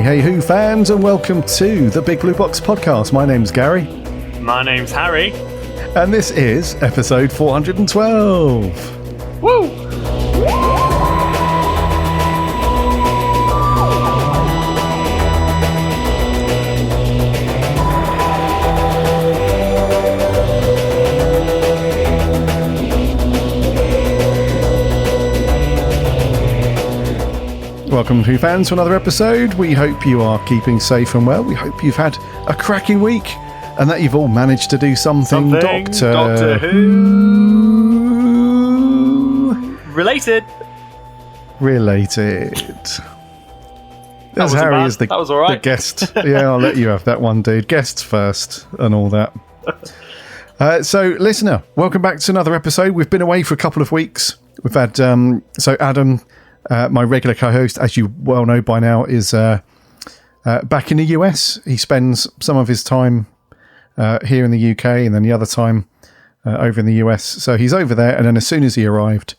Hey, Who fans, and welcome to the Big Blue Box podcast. My name's Gary. My name's Harry. And this is episode 412. Woo! Welcome, Who fans, to another episode. We hope you are keeping safe and well. We hope you've had a cracking week and that you've all managed to do something Doctor Who related. As Harry is the, that was all right. the guest. Yeah, I'll let you have that one, dude. Guests first and all that. So, listener, welcome back to another episode. We've been away for a couple of weeks. We've had Adam, my regular co-host, as you well know by now, is back in the US. He spends some of his time here in the UK and then the other time over in the US. So he's over there, and then as soon as he arrived,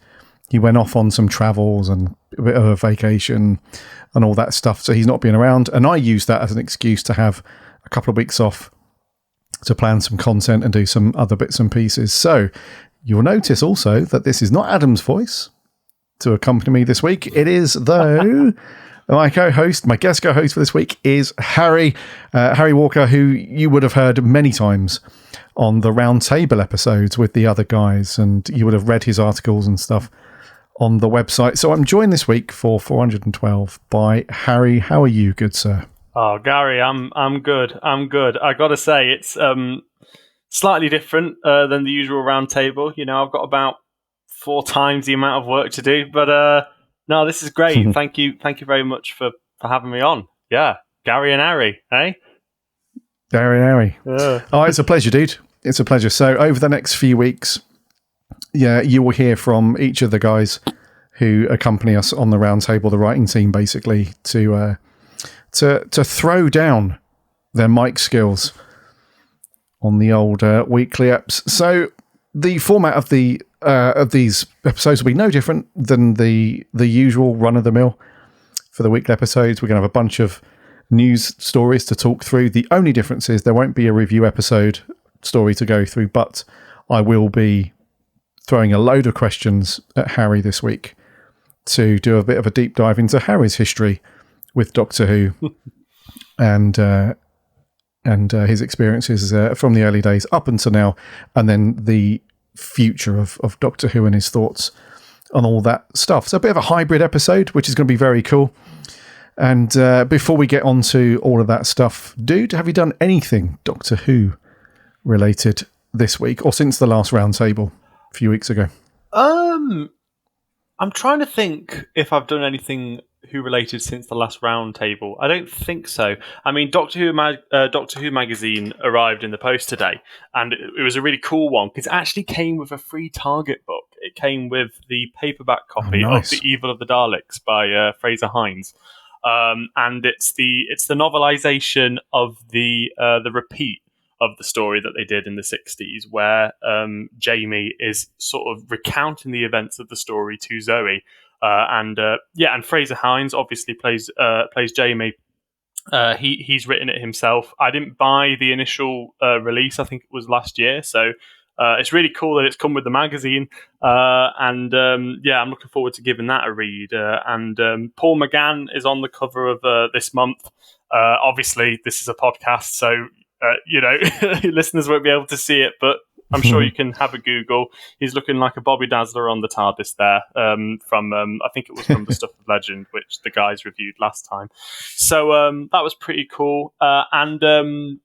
he went off on some travels and a bit of a vacation and all that stuff. So he's not been around, and I used that as an excuse to have a couple of weeks off to plan some content and do some other bits and pieces. So you'll notice also that this is not Adam's voice to accompany me this week. It is, though, my co-host, my guest co-host for this week is Harry Walker, who you would have heard many times on the Round Table episodes with the other guys, and you would have read his articles and stuff on the website. So I'm joined this week for 412 by Harry. How are you, good sir? Oh, Gary, I'm good. I got to say, it's slightly different than the usual Round Table. You know, I've got about 4 times the amount of work to do, but no, this is great. Thank you very much for having me on. Yeah, Gary and Harry, eh? Gary and Harry. Oh, it's a pleasure, dude. It's a pleasure. So over the next few weeks, yeah, you will hear from each of the guys who accompany us on the round table, the writing team, basically, to throw down their mic skills on the old weekly eps. So the format of these episodes will be no different than the usual run-of-the-mill for the weekly episodes. We're going to have a bunch of news stories to talk through. The only difference is there won't be a review episode story to go through, but I will be throwing a load of questions at Harry this week to do a bit of a deep dive into Harry's history with Doctor Who and his experiences from the early days up until now, and then the future of Doctor Who and his thoughts on all that stuff. So a bit of a hybrid episode, which is going to be very cool. And before we get on to all of that stuff, dude, have you done anything Doctor Who related this week or since the last round table a few weeks ago? I'm trying to think if I've done anything Who related since the last round table. I don't think so. I mean, Doctor Who magazine arrived in the post today, and it was a really cool one because it actually came with a free Target book. It came with the paperback copy of The Evil of the Daleks by Fraser Hines, and it's the novelization of the repeat of the story that they did in the 60s, where Jamie is sort of recounting the events of the story to Zoe. And Fraser Hines obviously plays Jamie. He's written it himself. I didn't buy the initial release. I think it was last year. So it's really cool that it's come with the magazine. I'm looking forward to giving that a read. And Paul McGann is on the cover of this month. Obviously, this is a podcast, so listeners won't be able to see it, but I'm sure you can have a Google. He's looking like a Bobby Dazzler on the TARDIS there, from I think it was from the Stuff of Legend, which the guys reviewed last time. So that was pretty cool. In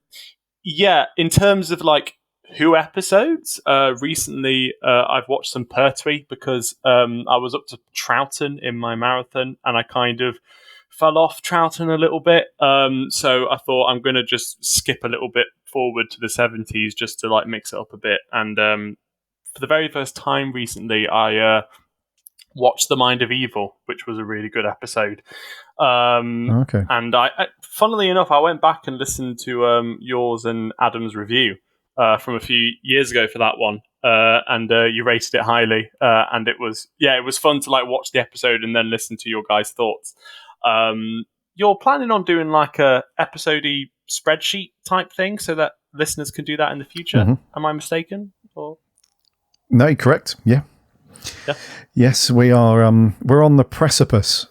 terms of like Who episodes, recently I've watched some Pertwee because I was up to Troughton in my marathon, and I kind of fell off Troughton a little bit. So I thought I'm going to just skip a little bit forward to the 70s just to like mix it up a bit. And for the very first time recently, I Watch The Mind of Evil, which was a really good episode. Okay. And funnily enough, I went back and listened to yours and Adam's review from a few years ago for that one, and you rated it highly. And it was fun to like watch the episode and then listen to your guys' thoughts. You're planning on doing like a episode-y spreadsheet type thing so that listeners can do that in the future. Mm-hmm. Am I mistaken? Or? No, correct. Yeah. Yes, we are. We're on the precipice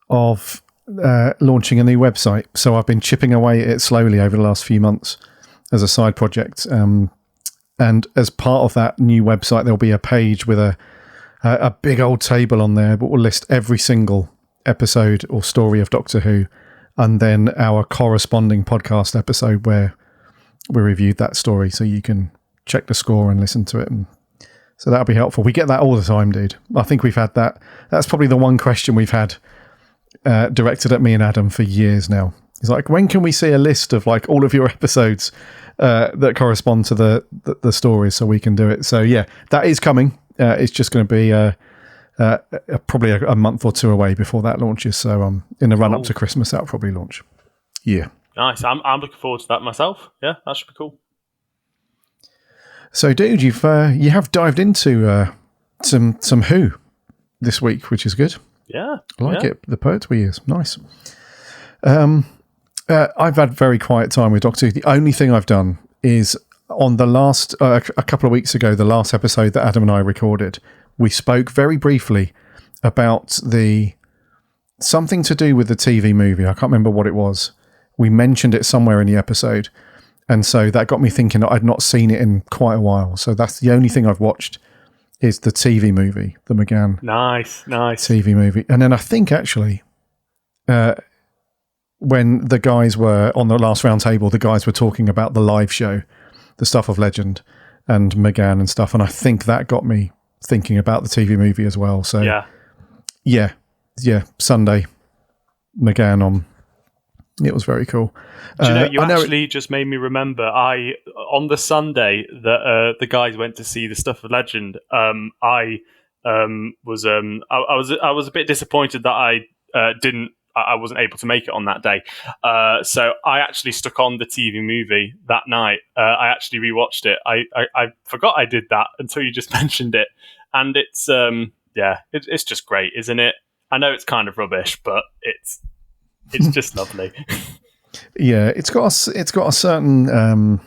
of launching a new website. So I've been chipping away at it slowly over the last few months as a side project. And as part of that new website, there'll be a page with a big old table on there, but will list every single episode or story of Doctor Who, and then our corresponding podcast episode where we reviewed that story, so you can check the score and listen to it. And so that'll be helpful. We get that all the time, dude. I think we've had that. That's probably the one question we've had directed at me and Adam for years now. It's like, when can we see a list of like all of your episodes that correspond to the stories so we can do it? So yeah, that is coming. It's just going to be probably a month or two away before that launches. So in the run up to Christmas, that'll probably launch. Yeah. Nice. I'm looking forward to that myself. Yeah, that should be cool. So, dude, you have dived into some Who this week, which is good. Yeah, I like it. The poets we use, nice. I've had very quiet time with Doctor Who. The only thing I've done is on the last a couple of weeks ago, the last episode that Adam and I recorded, we spoke very briefly about something to do with the TV movie. I can't remember what it was. We mentioned it somewhere in the episode. And so that got me thinking that I'd not seen it in quite a while. So that's the only thing I've watched is the TV movie, the McGann. Nice. TV movie. And then I think actually, when the guys were on the last round table, the guys were talking about the live show, the stuff of Legend and McGann and stuff. And I think that got me thinking about the TV movie as well. So yeah, Sunday, McGann on. It was very cool. Do you know, you actually just made me remember. On the Sunday that the guys went to see the stuff of Legend. I was a bit disappointed that I wasn't able to make it on that day. So I actually stuck on the TV movie that night. I actually rewatched it. I forgot I did that until you just mentioned it, and it's it's just great, isn't it? I know it's kind of rubbish, but it's just lovely. Yeah, it's got a certain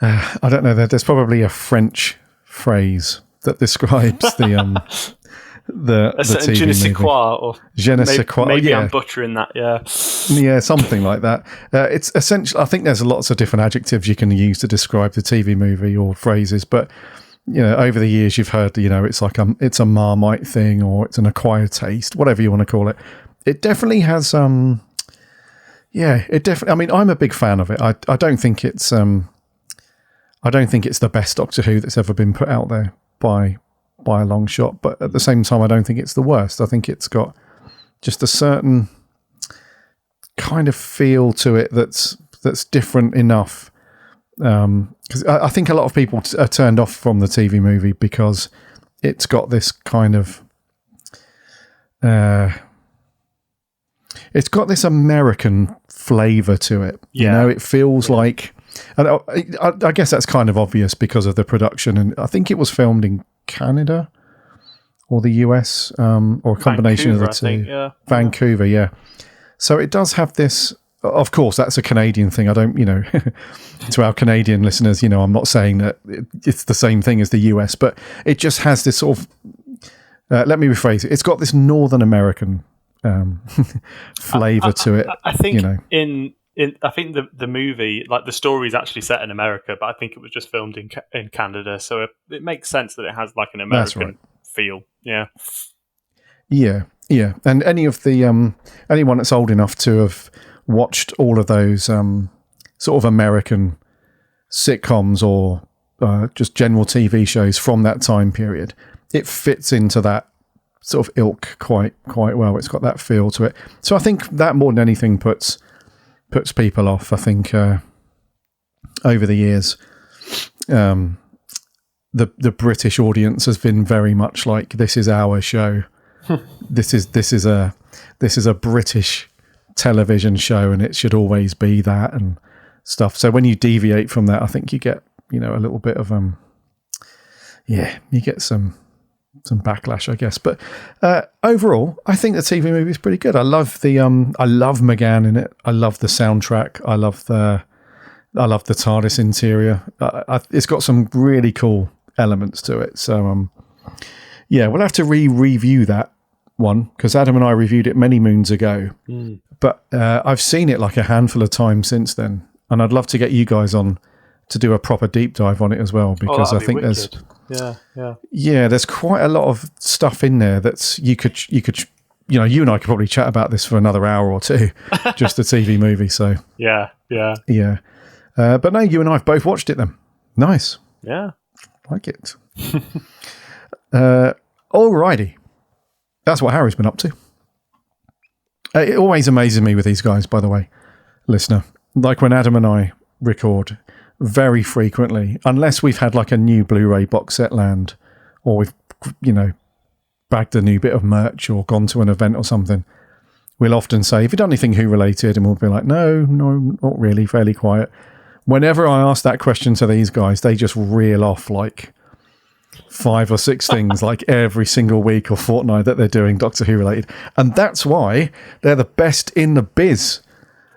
I don't know, there's probably a French phrase that describes the TV je ne sais movie. Quoi, or je ne sais quoi. Maybe yeah. I'm butchering that. Yeah, something like that. It's essentially, I think there's lots of different adjectives you can use to describe the TV movie or phrases, but you know, over the years you've heard, you know, it's like it's a Marmite thing, or it's an acquired taste, whatever you want to call it. It definitely has, I mean, I'm a big fan of it. I don't think it's the best Doctor Who that's ever been put out there by a long shot, but at the same time, I don't think it's the worst. I think it's got just a certain kind of feel to it that's different enough. Because I think a lot of people are turned off from the TV movie because it's got this kind of it's got this American flavour to it. You know, it feels like, and I guess that's kind of obvious because of the production, and I think it was filmed in Canada or the US, or a combination of the two. Vancouver, yeah. So it does have this. Of course, that's a Canadian thing. I don't, to our Canadian listeners, I'm not saying that it's the same thing as the US, but it just has this sort of. Let me rephrase it. It's got this Northern American flavour to it. I think I think the movie, like the story, is actually set in America, but I think it was just filmed in Canada, so it makes sense that it has like an American feel. Yeah. And any of the anyone that's old enough to have watched all of those sort of American sitcoms or just general TV shows from that time period, it fits into that sort of ilk quite well. It's got that feel to it. So I think that more than anything puts people off. I think over the years, the British audience has been very much like, this is our show. This is a British television show, and it should always be that and stuff. So when you deviate from that, I think you get, a little bit of you get some backlash, I guess. But overall, I think the TV movie is pretty good. I love I love McGann in it. I love the soundtrack. I love the TARDIS interior. It's got some really cool elements to it. So we'll have to review that one, because Adam and I reviewed it many moons ago. But I've seen it like a handful of times since then, and I'd love to get you guys on to do a proper deep dive on it as well, because I think there's there's quite a lot of stuff in there that's you and I could probably chat about this for another hour or two, just the TV movie. So yeah. But no, you and I have both watched it then. Nice. Yeah, like it. Alrighty, that's what Harry's been up to. It always amazes me with these guys, by the way, listener. Like when Adam and I record, very frequently, unless we've had like a new Blu-ray box set land, or we've, bagged a new bit of merch or gone to an event or something, we'll often say, have you done anything Who related? And we'll be like, no, not really, fairly quiet. Whenever I ask that question to these guys, they just reel off like 5 or 6 things like every single week or fortnight that they're doing Doctor Who related. And that's why they're the best in the biz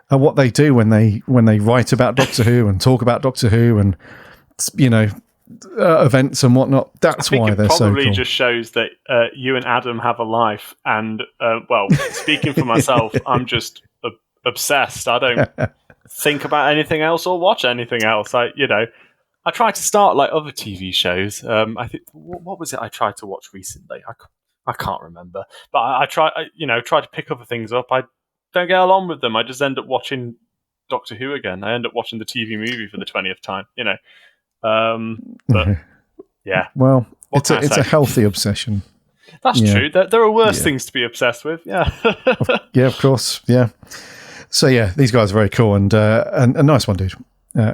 at what they do when they write about Doctor Who and talk about Doctor Who and, events and whatnot. That's why they're so cool. It probably just shows that you and Adam have a life. And, speaking for myself, I'm just obsessed. I don't think about anything else or watch anything else. I tried to start like other TV shows. I think, what was it I tried to watch recently? I can't remember. But I try to pick other things up. I don't get along with them. I just end up watching Doctor Who again. I end up watching the TV movie for the 20th time. But yeah. Well, it's a healthy obsession. That's true. There are worse things to be obsessed with. Yeah. Yeah, of course. Yeah. So yeah, these guys are very cool, and a nice one, dude,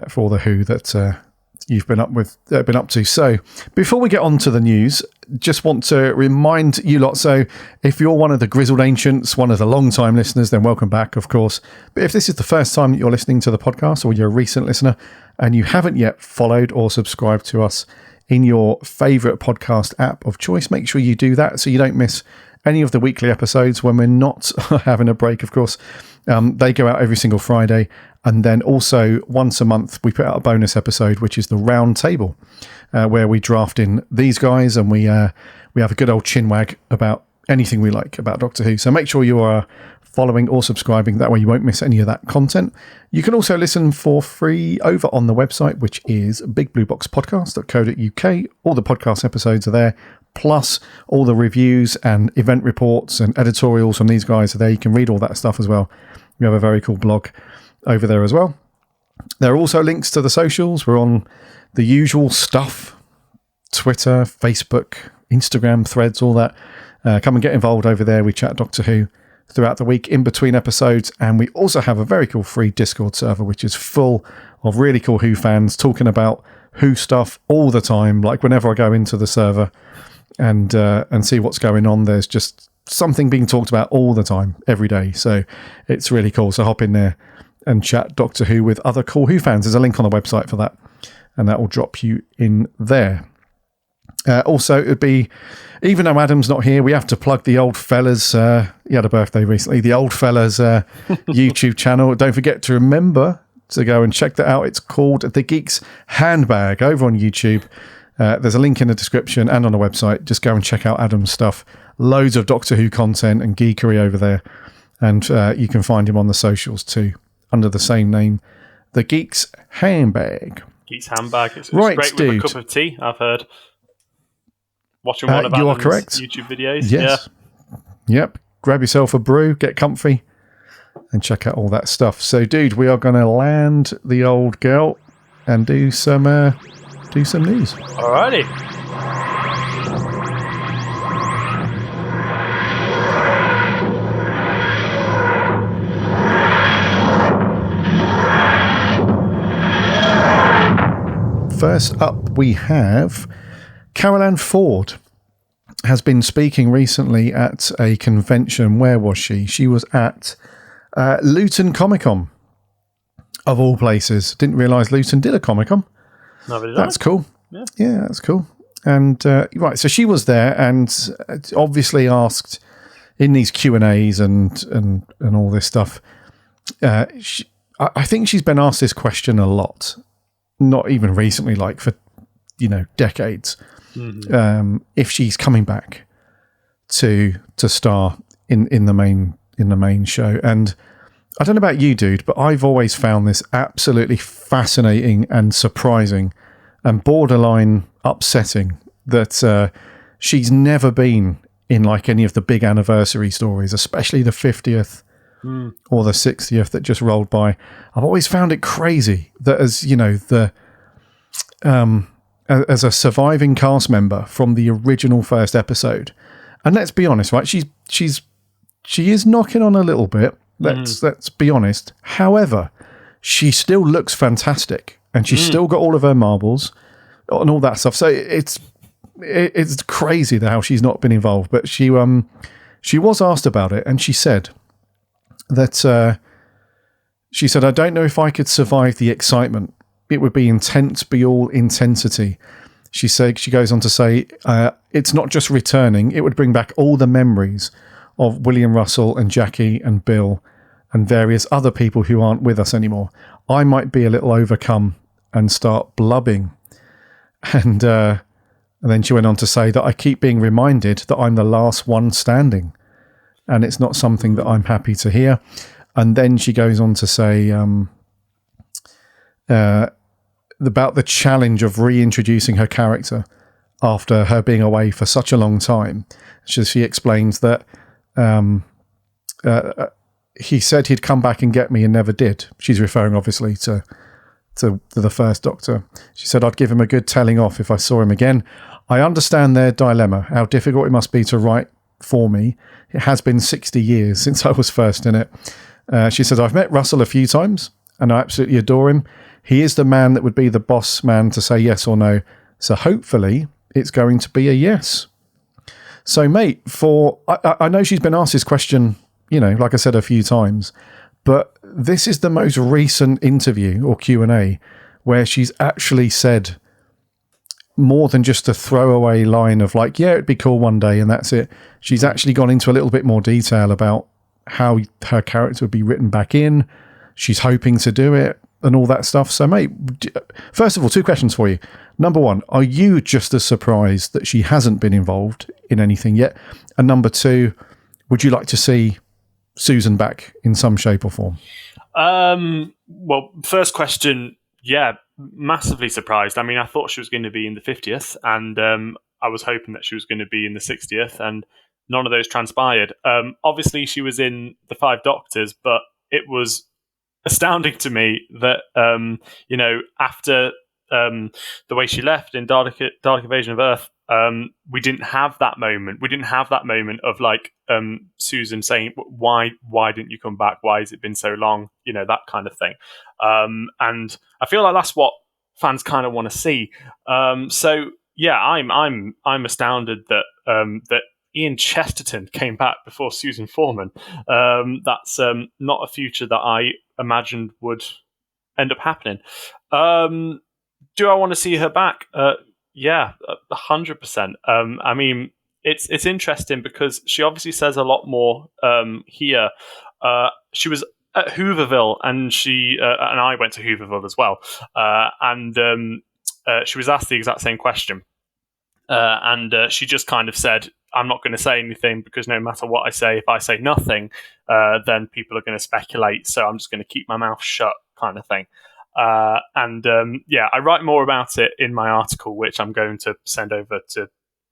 for all the Who that you've been up to. So before we get on to the news, just want to remind you lot. So if you're one of the grizzled ancients, one of the long time listeners, then welcome back, of course. But if this is the first time that you're listening to the podcast, or you're a recent listener and you haven't yet followed or subscribed to us in your favorite podcast app of choice, make sure you do that so you don't miss any of the weekly episodes when we're not having a break, of course. They go out every single Friday. And then also once a month, we put out a bonus episode, which is the round table, where we draft in these guys and we have a good old chinwag about anything we like about Doctor Who. So make sure you are following or subscribing. That way you won't miss any of that content. You can also listen for free over on the website, which is bigblueboxpodcast.co.uk. All the podcast episodes are there, plus all the reviews and event reports and editorials from these guys are there. You can read all that stuff as well. We have a very cool blog over there as well. There are also links to the socials. We're on the usual stuff: Twitter, Facebook, Instagram, Threads, all that. Come and get involved over there. We chat Doctor Who throughout the week in between episodes, and we also have a very cool free Discord server which is full of really cool Who fans talking about Who stuff all the time. Like whenever I go into the server and see what's going on, there's just something being talked about all the time, every day. So it's really cool. So hop in there and chat Doctor Who with other cool Who fans. There's a link on the website for that, and that will drop you in there. Also, it would be, even though Adam's not here, we have to plug the Old Fellas. He had a birthday recently. The Old Fellas YouTube channel. Don't forget to remember to go and check that out. It's called The Geek's Handbag over on YouTube. There's a link in the description and on the website. Just go and check out Adam's stuff. Loads of Doctor Who content and geekery over there. And you can find him on the socials too, under the same name, The Geek's Handbag. Geek's Handbag. It's right, great dude. with a cup of tea, I've heard. Watching one of you are Adam's correct. YouTube videos. Yes. Yeah. Yep. Grab yourself a brew, get comfy, and check out all that stuff. So, dude, we are going to land the old girl and do some news. Alrighty. First up, we have Carole Ann Ford has been speaking recently at a convention. Where was she? She was at Luton Comic-Con, of all places. Didn't realise Luton did a Comic-Con. That's cool. Yeah, that's cool. And right, so she was there and obviously asked in these Q&As and all this stuff. I think she's been asked this question a lot, not even recently, like for decades. Mm-hmm. If she's coming back to star in the main show. And I don't know about you, dude, but I've always found this absolutely fascinating and surprising and borderline upsetting that she's never been in like any of the big anniversary stories, especially the 50th or the 60th that just rolled by. I've always found it crazy that as a surviving cast member from the original first episode, and let's be honest, right? She is knocking on a little bit. Let's be honest. However, she still looks fantastic, and she's still got all of her marbles and all that stuff. So it's crazy how she's not been involved. But she was asked about it, and she said that I don't know if I could survive the excitement. It would be intense, be all intensity. She goes on to say, it's not just returning, it would bring back all the memories of William Russell and Jackie and Bill and various other people who aren't with us anymore. I might be a little overcome and start blubbing. And then she went on to say that I keep being reminded that I'm the last one standing, and it's not something that I'm happy to hear. And then she goes on to say about the challenge of reintroducing her character after her being away for such a long time. She explains that he said he'd come back and get me and never did. She's referring obviously to the first Doctor. She said, I'd give him a good telling off if I saw him again. I understand their dilemma, how difficult it must be to write for me. It has been 60 years since I was first in it. She said, I've met Russell a few times and I absolutely adore him. He is the man that would be the boss man to say yes or no. So hopefully it's going to be a yes. So, mate, I know she's been asked this question, like I said, a few times, but this is the most recent interview or Q&A where she's actually said more than just a throwaway line of like, yeah, it'd be cool one day and that's it. She's actually gone into a little bit more detail about how her character would be written back in. She's hoping to do it and all that stuff. So, mate, first of all, 2 questions for you. Number 1, are you just as surprised that she hasn't been involved in anything yet? And number 2, would you like to see Susan back in some shape or form? Well, first question, yeah, massively surprised. I mean, I thought she was going to be in the 50th, and I was hoping that she was going to be in the 60th, and none of those transpired. Obviously, she was in the 5 Doctors, but it was astounding to me that, after the way she left in Dark Invasion of Earth, we didn't have that moment. We didn't have that moment of like Susan saying, why didn't you come back? Why has it been so long? That kind of thing. And I feel like that's what fans kind of want to see. So yeah, I'm astounded that that Ian Chesterton came back before Susan Foreman. That's not a future that I imagined would end up happening. Do I want to see her back? Yeah, 100%. I mean, it's interesting because she obviously says a lot more here. She was at Hooverville, and she and I went to Hooverville as well, and she was asked the exact same question, and she just kind of said, I'm not going to say anything because no matter what I say, if I say nothing, then people are going to speculate, so I'm just going to keep my mouth shut, kind of thing. Yeah, I write more about it in my article, which I'm going to send over to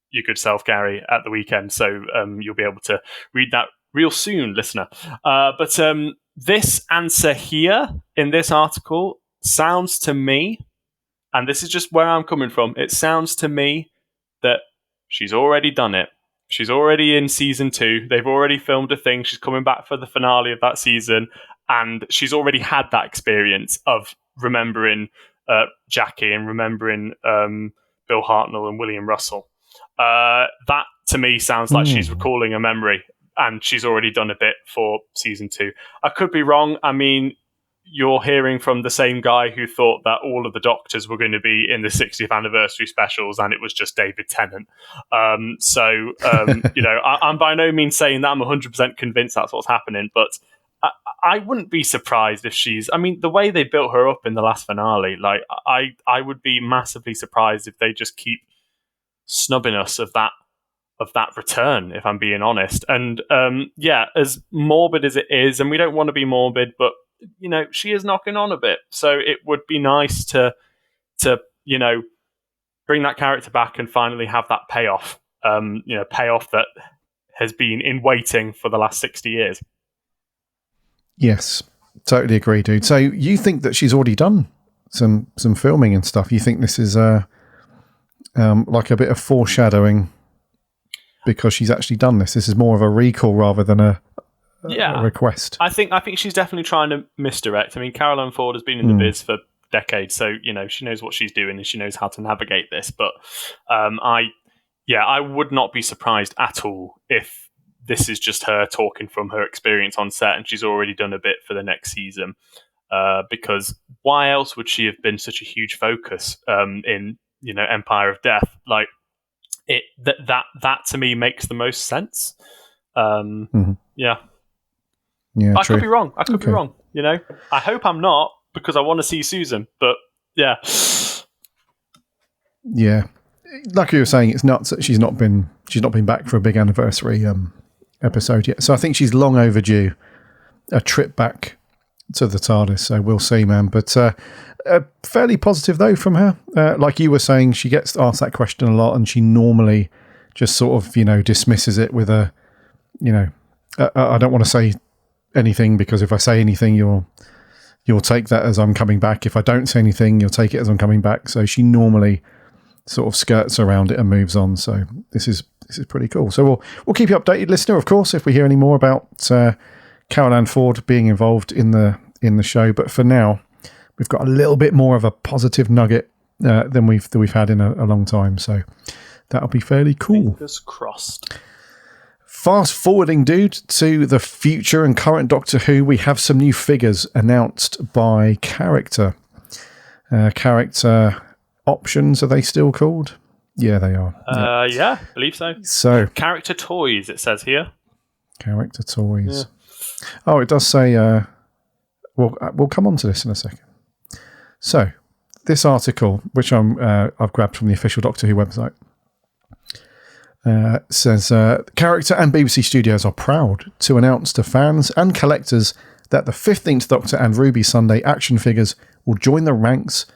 your good self, Garry, at the weekend, so you'll be able to read that real soon, listener. But this answer here in this article sounds to me, and this is just where I'm coming from, it sounds to me that she's already done it. She's already in season 2. They've already filmed a thing. She's coming back for the finale of that season, and she's already had that experience of remembering Jackie and remembering Bill Hartnell and William Russell. That to me sounds like she's recalling a memory, and she's already done a bit for season 2. I could be wrong. I mean, you're hearing from the same guy who thought that all of the Doctors were going to be in the 60th anniversary specials, and it was just David Tennant. I'm by no means saying that I'm 100% convinced that's what's happening, but I wouldn't be surprised if she's... I mean, the way they built her up in the last finale, like I would be massively surprised if they just keep snubbing us of that return, if I'm being honest. And as morbid as it is, and we don't want to be morbid, but she is knocking on a bit. So it would be nice to bring that character back and finally have that payoff. Payoff that has been in waiting for the last 60 years. Yes, totally agree, dude. So you think that she's already done some filming and stuff? You think this is like a bit of foreshadowing because she's actually done this? This is more of a recall rather than a request. I think she's definitely trying to misdirect. I mean, Carole Ann Ford has been in the biz for decades, so she knows what she's doing and she knows how to navigate this. But I would not be surprised at all if this is just her talking from her experience on set, and she's already done a bit for the next season. Because why else would she have been such a huge focus in Empire of Death? Like that to me makes the most sense. Yeah. Yeah, I true. could be wrong. I hope I'm not, because I want to see Susan. But yeah, like you were saying, it's nuts that she's not been back for a big anniversary episode yet. So I think she's long overdue a trip back to the TARDIS. So we'll see, man. But fairly positive though from her. Like you were saying, she gets asked that question a lot, and she normally just sort of dismisses it with a I don't want to say anything, because if I say anything, you'll take that as I'm coming back. If I don't say anything, you'll take it as I'm coming back. So she normally sort of skirts around it and moves on. So this is pretty cool. So we'll keep you updated, listener, of course, if we hear any more about Carole Ann Ford being involved in the show. But for now, we've got a little bit more of a positive nugget than we've had in a long time. So that'll be fairly cool. Fingers crossed. Fast forwarding, dude, to the future and current Doctor Who, we have some new figures announced by Character. Character options, are they still called? Yeah, they are. Yeah, I believe so. So Character toys, it says here. Character toys. Yeah. Oh, it does say. We'll come on to this in a second. So this article, which I've grabbed from the official Doctor Who website, says Character and BBC Studios are proud to announce to fans and collectors that the 15th Doctor and Ruby Sunday action figures will join the ranks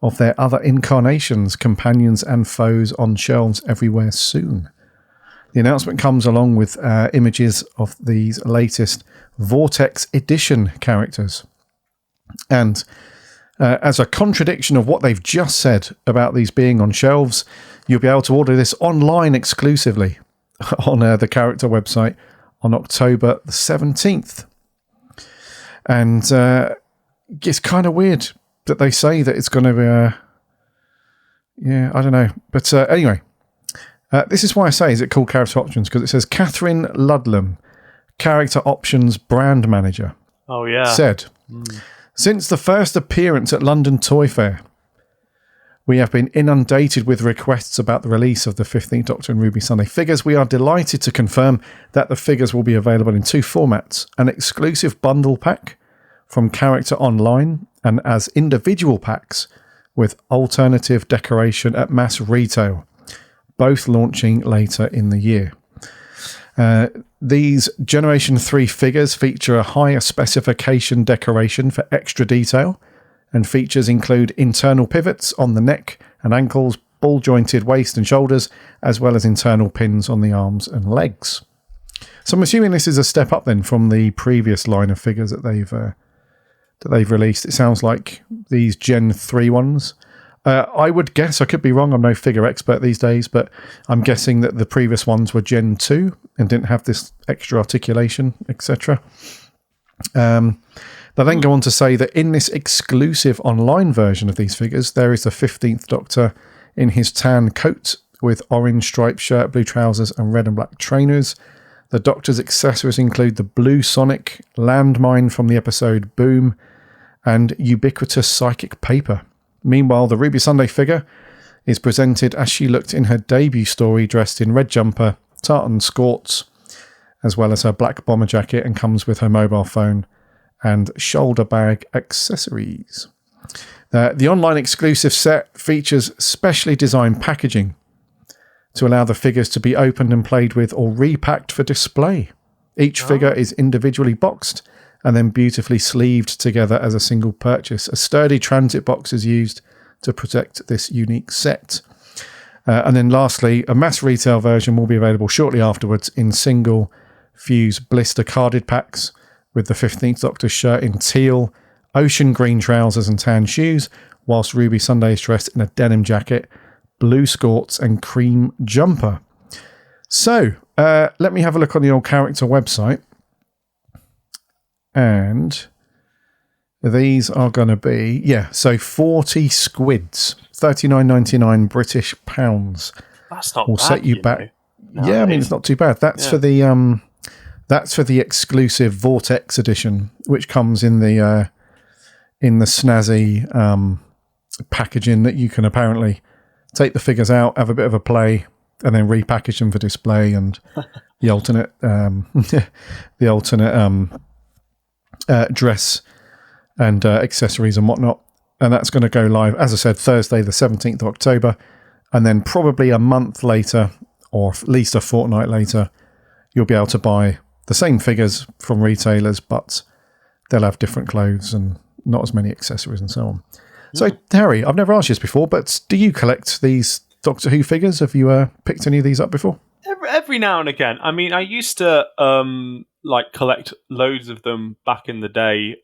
of their other incarnations, companions and foes on shelves everywhere soon. The announcement comes along with images of these latest Vortex Edition characters. And as a contradiction of what they've just said about these being on shelves, you'll be able to order this online exclusively on the Character website on October the 17th. And it's kind of weird that they say that it's going to be... I don't know. But anyway, this is why I say, is it called Character Options? Because it says Catherine Ludlam, Character Options Brand Manager. Oh, yeah. Said, since the first appearance at London Toy Fair, we have been inundated with requests about the release of the 15th Doctor and Ruby Sunday figures. We are delighted to confirm that the figures will be available in 2 formats, an exclusive bundle pack from Character Online and as individual packs with alternative decoration at mass retail, both launching later in the year. These Generation 3 figures feature a higher specification decoration for extra detail, and features include internal pivots on the neck and ankles, ball-jointed waist and shoulders, as well as internal pins on the arms and legs. So I'm assuming this is a step up then from the previous line of figures that they've released. It sounds like these Gen 3 ones. I would guess, I could be wrong, I'm no figure expert these days, but I'm guessing that the previous ones were Gen 2 and didn't have this extra articulation, etc. They then go on to say that in this exclusive online version of these figures, there is the 15th Doctor in his tan coat with orange striped shirt, blue trousers, and red and black trainers. The Doctor's accessories include the blue sonic, landmine from the episode Boom, and ubiquitous psychic paper. Meanwhile, the Ruby Sunday figure is presented as she looked in her debut story, dressed in red jumper, tartan skorts, as well as her black bomber jacket, and comes with her mobile phone and shoulder bag accessories. The online exclusive set features specially designed packaging to allow the figures to be opened and played with or repacked for display. Each figure is individually boxed and then beautifully sleeved together as a single purchase. A sturdy transit box is used to protect this unique set. And then lastly, a mass retail version will be available shortly afterwards in single fuse blister carded packs with the 15th Doctor's shirt in teal, ocean green trousers and tan shoes, whilst Ruby Sunday is dressed in a denim jacket, blue skorts and cream jumper. So, let me have a look on the old character website. And these are going to be, so 40 squids, 39.99 British pounds. That's not will bad, set you back. No, yeah, I mean, it's not too bad. That's for the exclusive Vortex edition, which comes in the snazzy packaging that you can apparently take the figures out, have a bit of a play, and then repackage them for display, and the alternate dress and accessories and whatnot. And that's going to go live, as I said, Thursday the 17th of October, and then probably a month later, or at least a fortnight later, you'll be able to buy the same figures from retailers, but they'll have different clothes and not as many accessories and so on. So, Harry, I've never asked you this before, but do you collect these Doctor Who figures? Have you picked any of these up before? Every now and again. I mean, I used to collect loads of them back in the day,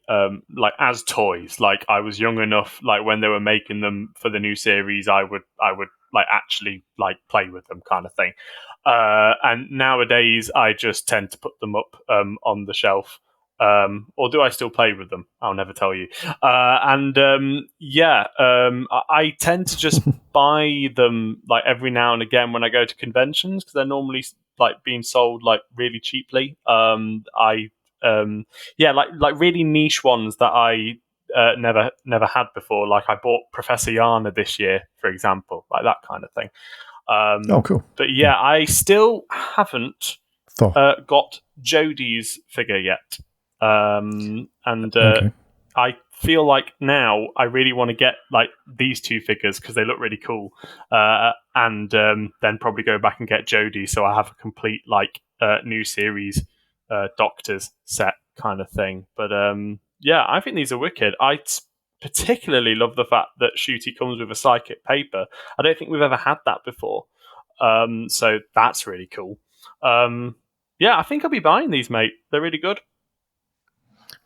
as toys. Like, I was young enough, like when they were making them for the new series, I would actually play with them, kind of thing. And nowadays, I just tend to put them up on the shelf. Or do I still play with them? I'll never tell you. I tend to just buy them every now and again when I go to conventions, because they're normally being sold really cheaply. Really niche ones that I never had before. Like, I bought Professor Yana this year, for example, like that kind of thing. Cool. But yeah, I still haven't got Jodie's figure yet. Okay. I feel like now I really want to get these two figures because they look really cool, and then probably go back and get Jodie, so I have a complete new series Doctors set kind of thing. But I think these are wicked. I particularly love the fact that Shooty comes with a psychic paper. I don't think we've ever had that before, so that's really cool. I think I'll be buying these, mate. They're really good.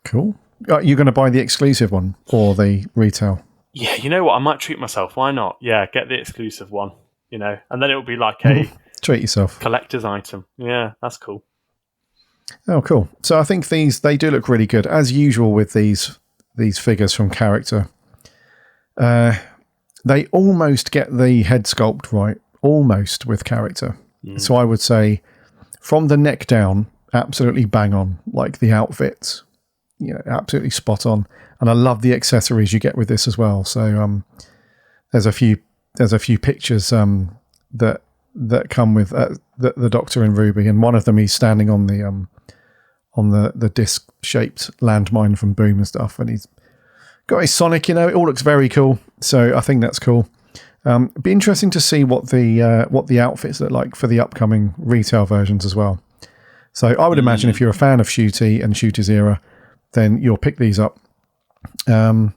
Cool. Are you going to buy the exclusive one or the retail? Yeah, you know what? I might treat myself. Why not? Yeah, get the exclusive one, and then it'll be like a treat yourself collector's item. Yeah, that's cool. Oh, cool. So I think they do look really good. As usual with these figures from character, they almost get the head sculpt right, almost with character. So I would say from the neck down, absolutely bang on, like the outfits. Absolutely spot on, and I love the accessories you get with this as well. So there's a few pictures that come with the Doctor and Ruby, and one of them he's standing on the disc shaped landmine from Boom and stuff, and he's got his Sonic. It all looks very cool. So I think that's cool. It'd be interesting to see what the outfits look like for the upcoming retail versions as well. So I would imagine if you're a fan of Shooty and Shooty's era, then you'll pick these up. Where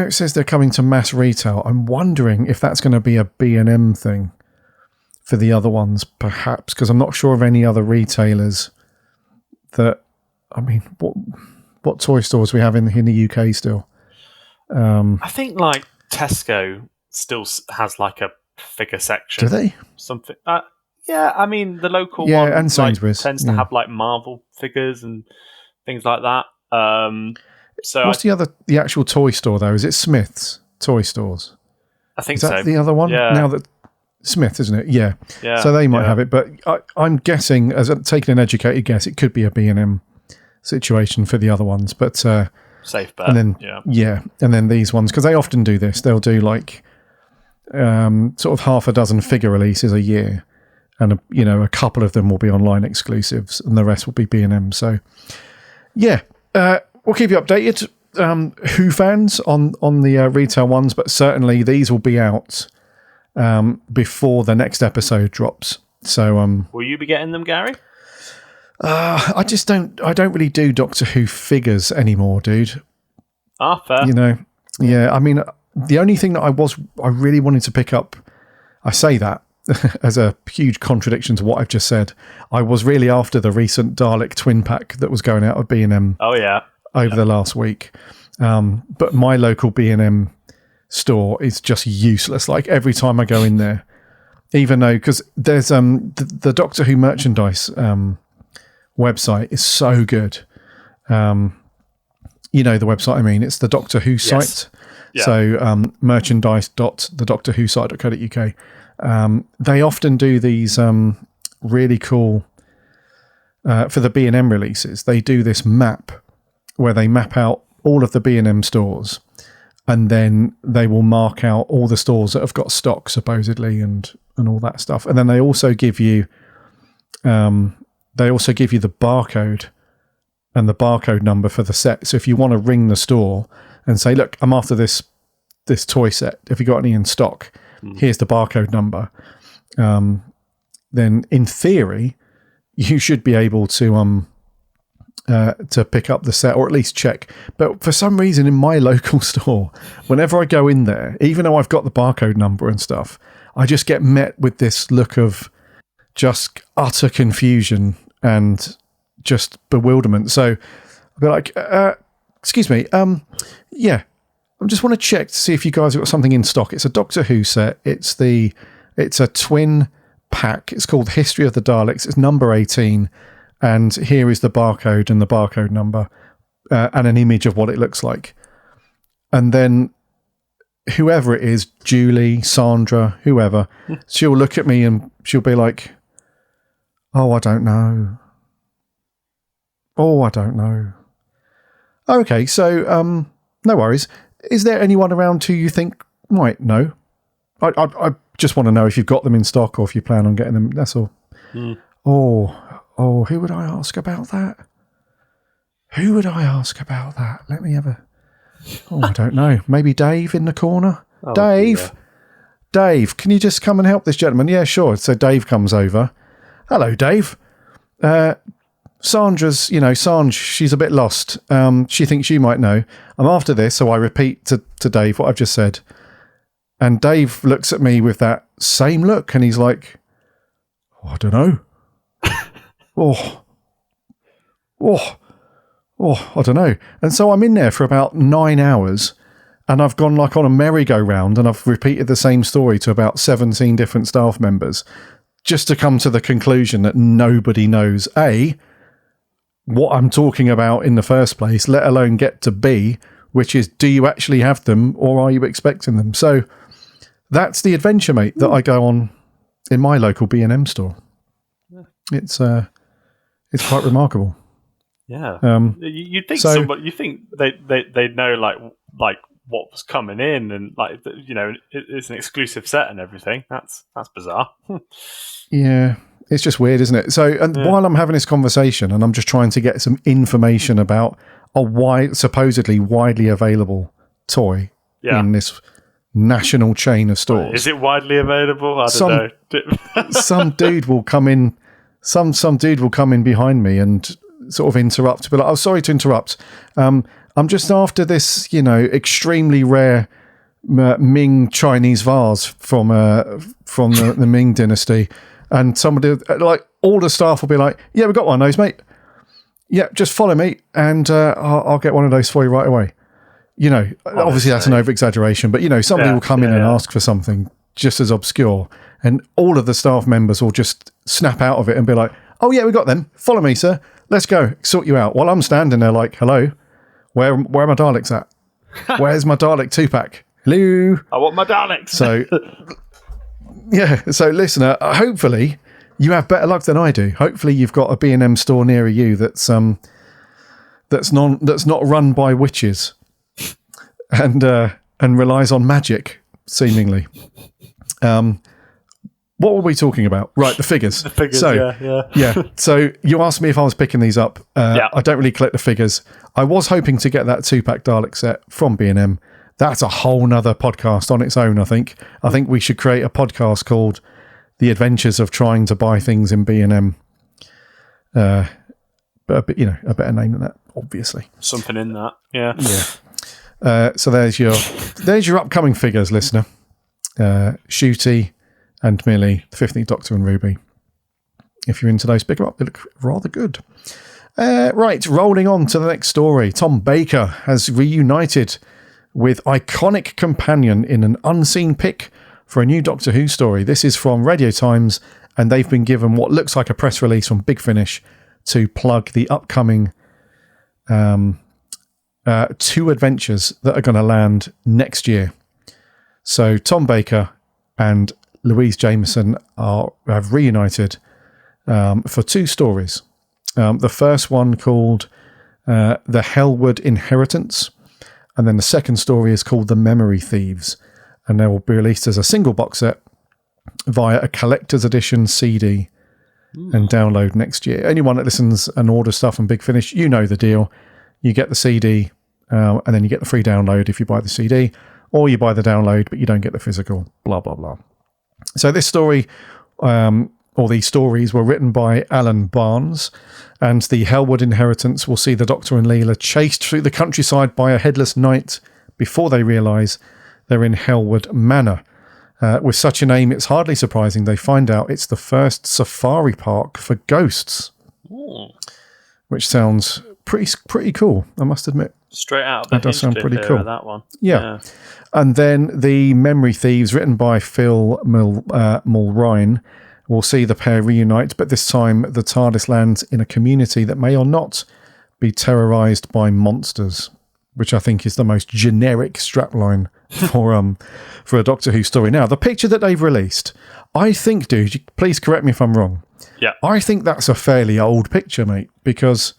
it says they're coming to mass retail, I'm wondering if that's going to be a B&M thing for the other ones, perhaps, because I'm not sure of any other retailers that, I mean, what toy stores we have in the UK still? I think Tesco still has a figure section. Do they? Something. Yeah, I mean, the local one and Sainsbury's tends to have Marvel figures and things like that. So what's the actual toy store though? Is it Smith's Toy Stores? I think Is that so. the other one? Yeah. Now that Smith, isn't it? Yeah. Yeah. So they might have it, but I'm guessing, taking an educated guess, it could be a B&M situation for the other ones. But safe bet. and then and then these ones, because they often do this. They'll do like sort of half a dozen figure releases a year, and a couple of them will be online exclusives, and the rest will be B&M. So yeah, we'll keep you updated. Who fans on the retail ones, but certainly these will be out before the next episode drops. So will you be getting them, Gary? I don't really do Doctor Who figures anymore, dude. Fair. Yeah, I mean, the only thing that I really wanted to pick up, I say that as a huge contradiction to what I've just said. I was really after the recent Dalek twin pack that was going out of B&M. Oh yeah. Over the last week. But my local B&M store is just useless. Like every time I go in there, even though, because there's the Doctor Who merchandise website is so good. The website I mean, it's the Doctor Who site. Yeah. So merchandise.thedoctorwhosite.co.uk. They often do these really cool, for the B&M releases, they do this map where they map out all of the B&M stores, and then they will mark out all the stores that have got stock supposedly and all that stuff. And then they also give you the barcode and the barcode number for the set. So if you want to ring the store and say, look, I'm after this toy set, have you got any in stock? Here's the barcode number. Then in theory, you should be able to pick up the set, or at least check. But for some reason in my local store, whenever I go in there, even though I've got the barcode number and stuff, I just get met with this look of just utter confusion and just bewilderment. So I'll be like, excuse me, I just want to check to see if you guys have got something in stock. It's a Doctor Who set. It's a twin pack. It's called History of the Daleks. It's number 18. And here is the barcode and the barcode number and an image of what it looks like. And then whoever it is, Julie, Sandra, whoever, she'll look at me and she'll be like, oh, I don't know. Okay, so no worries. Is there anyone around who you think might know? I just want to know if you've got them in stock or if you plan on getting them. That's all. Oh, who would I ask about that? Let me have a... Oh, I don't know. Maybe Dave in the corner? Oh, Dave? Dear. Dave, can you just come and help this gentleman? Yeah, sure. So Dave comes over. Hello, Dave. Sandra's, Sanj, she's a bit lost. She thinks you might know. I'm after this, so I repeat to Dave what I've just said. And Dave looks at me with that same look, and he's like, oh, I don't know. I don't know. And so I'm in there for about 9 hours, and I've gone like on a merry-go-round, and I've repeated the same story to about 17 different staff members, just to come to the conclusion that nobody knows, A, what I'm talking about in the first place, let alone get to B, which is, do you actually have them, or are you expecting them? So that's the adventure, mate, that I go on in my local B&M store. It's quite remarkable. Yeah. You'd think you think they'd know like what was coming in, and it's an exclusive set and everything. That's bizarre. Yeah, it's just weird, isn't it? So, while I'm having this conversation and I'm just trying to get some information about a supposedly widely available toy in this national chain of stores. Is it widely available? I don't know. Some dude will come in. Some dude will come in behind me and sort of interrupt. But like, oh, sorry to interrupt. I'm just after this, extremely rare Ming Chinese vase from the Ming dynasty. And somebody, like, all the staff will be like, yeah, we've got one of those, mate. Yeah, just follow me, and I'll get one of those for you right away. Obviously that's an over-exaggeration, but, somebody will come in and ask for something just as obscure, and all of the staff members will just snap out of it and be like, oh, yeah, we got them. Follow me, sir. Let's go. Sort you out. While I'm standing there like, hello, where are my Daleks at? Where's my Dalek 2-pack? Hello. I want my Daleks. So, yeah. So, listener, hopefully you have better luck than I do. Hopefully you've got a B&M store near you that's not run by witches and relies on magic, seemingly. What were we talking about? Right, the figures. The figures, so, yeah. So you asked me if I was picking these up. I don't really collect the figures. I was hoping to get that 2-pack Dalek set from B&M. That's a whole nother podcast on its own, I think. I think we should create a podcast called The Adventures of Trying to Buy Things in B&M. But a better name than that, obviously. Something in that, yeah. So there's your upcoming figures, listener. Shooty and Millie, the 15th Doctor and Ruby. If you're into those, pick them up. They look rather good. Right, rolling on to the next story. Tom Baker has reunited with iconic companion in an unseen pick for a new Doctor Who story. This is from Radio Times, and they've been given what looks like a press release from Big Finish to plug the upcoming 2 adventures that are going to land next year. So Tom Baker and Louise Jameson have reunited for 2 stories. The first one called The Hellwood Inheritance, and then the second story is called The Memory Thieves, and they will be released as a single box set via a collector's edition CD and download next year. Anyone that listens and orders stuff from Big Finish, you know the deal. You get the CD and then you get the free download if you buy the CD, or you buy the download but you don't get the physical, blah, blah, blah. So this story, or these stories, were written by Alan Barnes, and the Hellwood Inheritance will see the Doctor and Leela chased through the countryside by a headless knight before they realise they're in Hellwood Manor. With such a name, it's hardly surprising they find out it's the first safari park for ghosts. Ooh. Which sounds pretty cool, I must admit. Straight out of the That does sound pretty cool. That one. Yeah. And then the Memory Thieves, written by Phil Mulrine, will see the pair reunite, but this time the TARDIS lands in a community that may or not be terrorised by monsters, which I think is the most generic strapline for a Doctor Who story. Now, the picture that they've released, I think, dude, please correct me if I'm wrong. Yeah. I think that's a fairly old picture, mate, because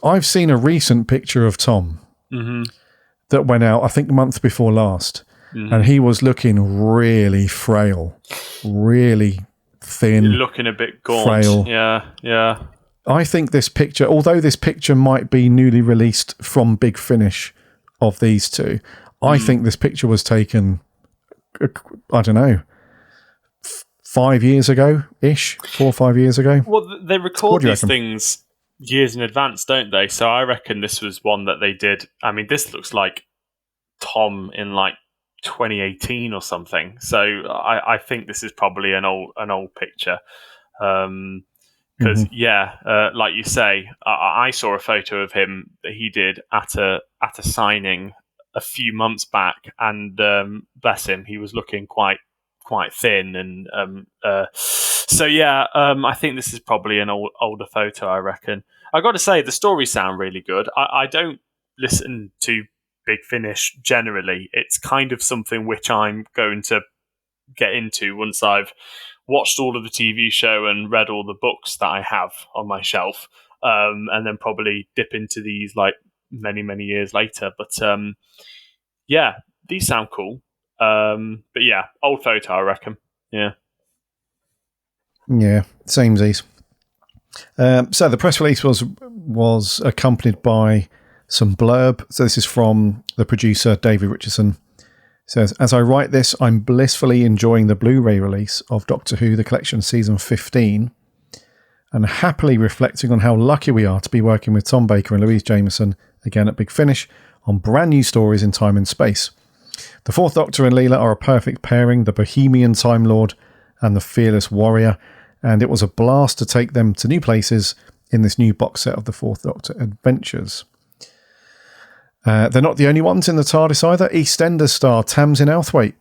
I've seen a recent picture of Tom that went out, I think, the month before last, and he was looking really frail, really thin. You're looking a bit gaunt. Frail. Yeah. I think this picture, although this picture might be newly released from Big Finish of these 2, I think this picture was taken, I don't know, 5 years ago-ish, 4 or 5 years ago. Well, they record these things years in advance, don't they? So I reckon this was one that they did. I mean, this looks like Tom in like 2018 or something. So I think this is probably an old picture. Because like you say, I saw a photo of him that he did at a signing a few months back, and bless him, he was looking quite thin, and I think this is probably an older photo. I reckon. I got to say, the stories sound really good. I don't listen to Big Finish generally. It's kind of something which I'm going to get into once I've watched all of the TV show and read all the books that I have on my shelf, and then probably dip into these like many years later. But these sound cool. But yeah, old photo, I reckon. Yeah, samesies. So the press release was accompanied by some blurb. So this is from the producer, David Richardson. It says, as I write this, I'm blissfully enjoying the Blu-ray release of Doctor Who, The Collection Season 15, and happily reflecting on how lucky we are to be working with Tom Baker and Louise Jameson, again at Big Finish, on brand new stories in time and space. The Fourth Doctor and Leela are a perfect pairing, the Bohemian Time Lord and the Fearless Warrior, and it was a blast to take them to new places in this new box set of the Fourth Doctor Adventures. They're not the only ones in the TARDIS either. EastEnders star Tamsin Outhwaite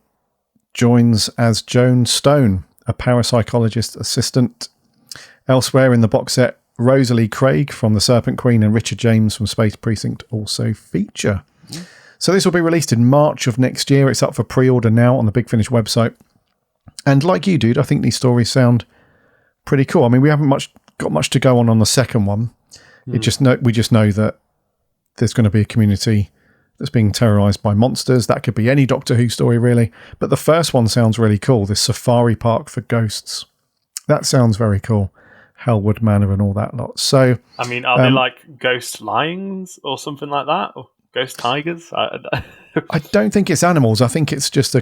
joins as Joan Stone, a parapsychologist assistant. Elsewhere in the box set, Rosalie Craig from The Serpent Queen and Richard James from Space Precinct also feature. So this will be released in March of next year. It's up for pre-order now on the Big Finish website. And like you, dude, I think these stories sound pretty cool. I mean, we haven't got much to go on the second one. We just know that there's going to be a community that's being terrorized by monsters. That could be any Doctor Who story, really. But the first one sounds really cool. This safari park for ghosts. That sounds very cool. Hellwood Manor and all that lot. So, I mean, are they like ghost lions or something like that? Or ghost tigers? I don't think it's animals. I think it's just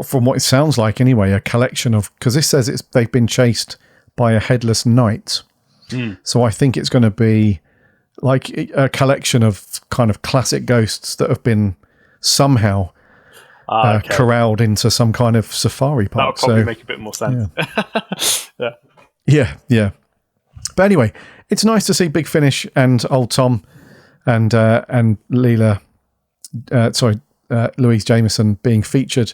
from what it sounds like anyway, a collection of, because this says they've been chased by a headless knight. So I think it's going to be like a collection of kind of classic ghosts that have been somehow corralled into some kind of safari park. That would probably make a bit more sense. Yeah. But anyway, it's nice to see Big Finish and Old Tom and Louise Jameson being featured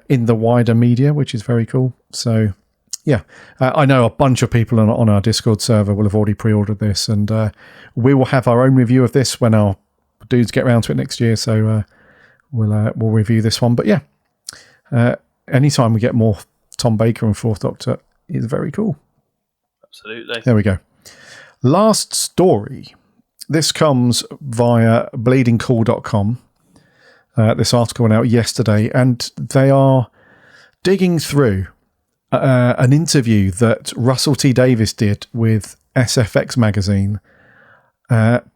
in the wider media, which is very cool. So, yeah, I know a bunch of people on our Discord server will have already pre-ordered this, and we will have our own review of this when our dudes get around to it next year. So we'll review this one. But yeah, anytime we get more Tom Baker and Fourth Doctor is very cool. Absolutely. There we go. Last story. This comes via bleedingcool.com. This article went out yesterday, and they are digging through an interview that Russell T Davies did with SFX magazine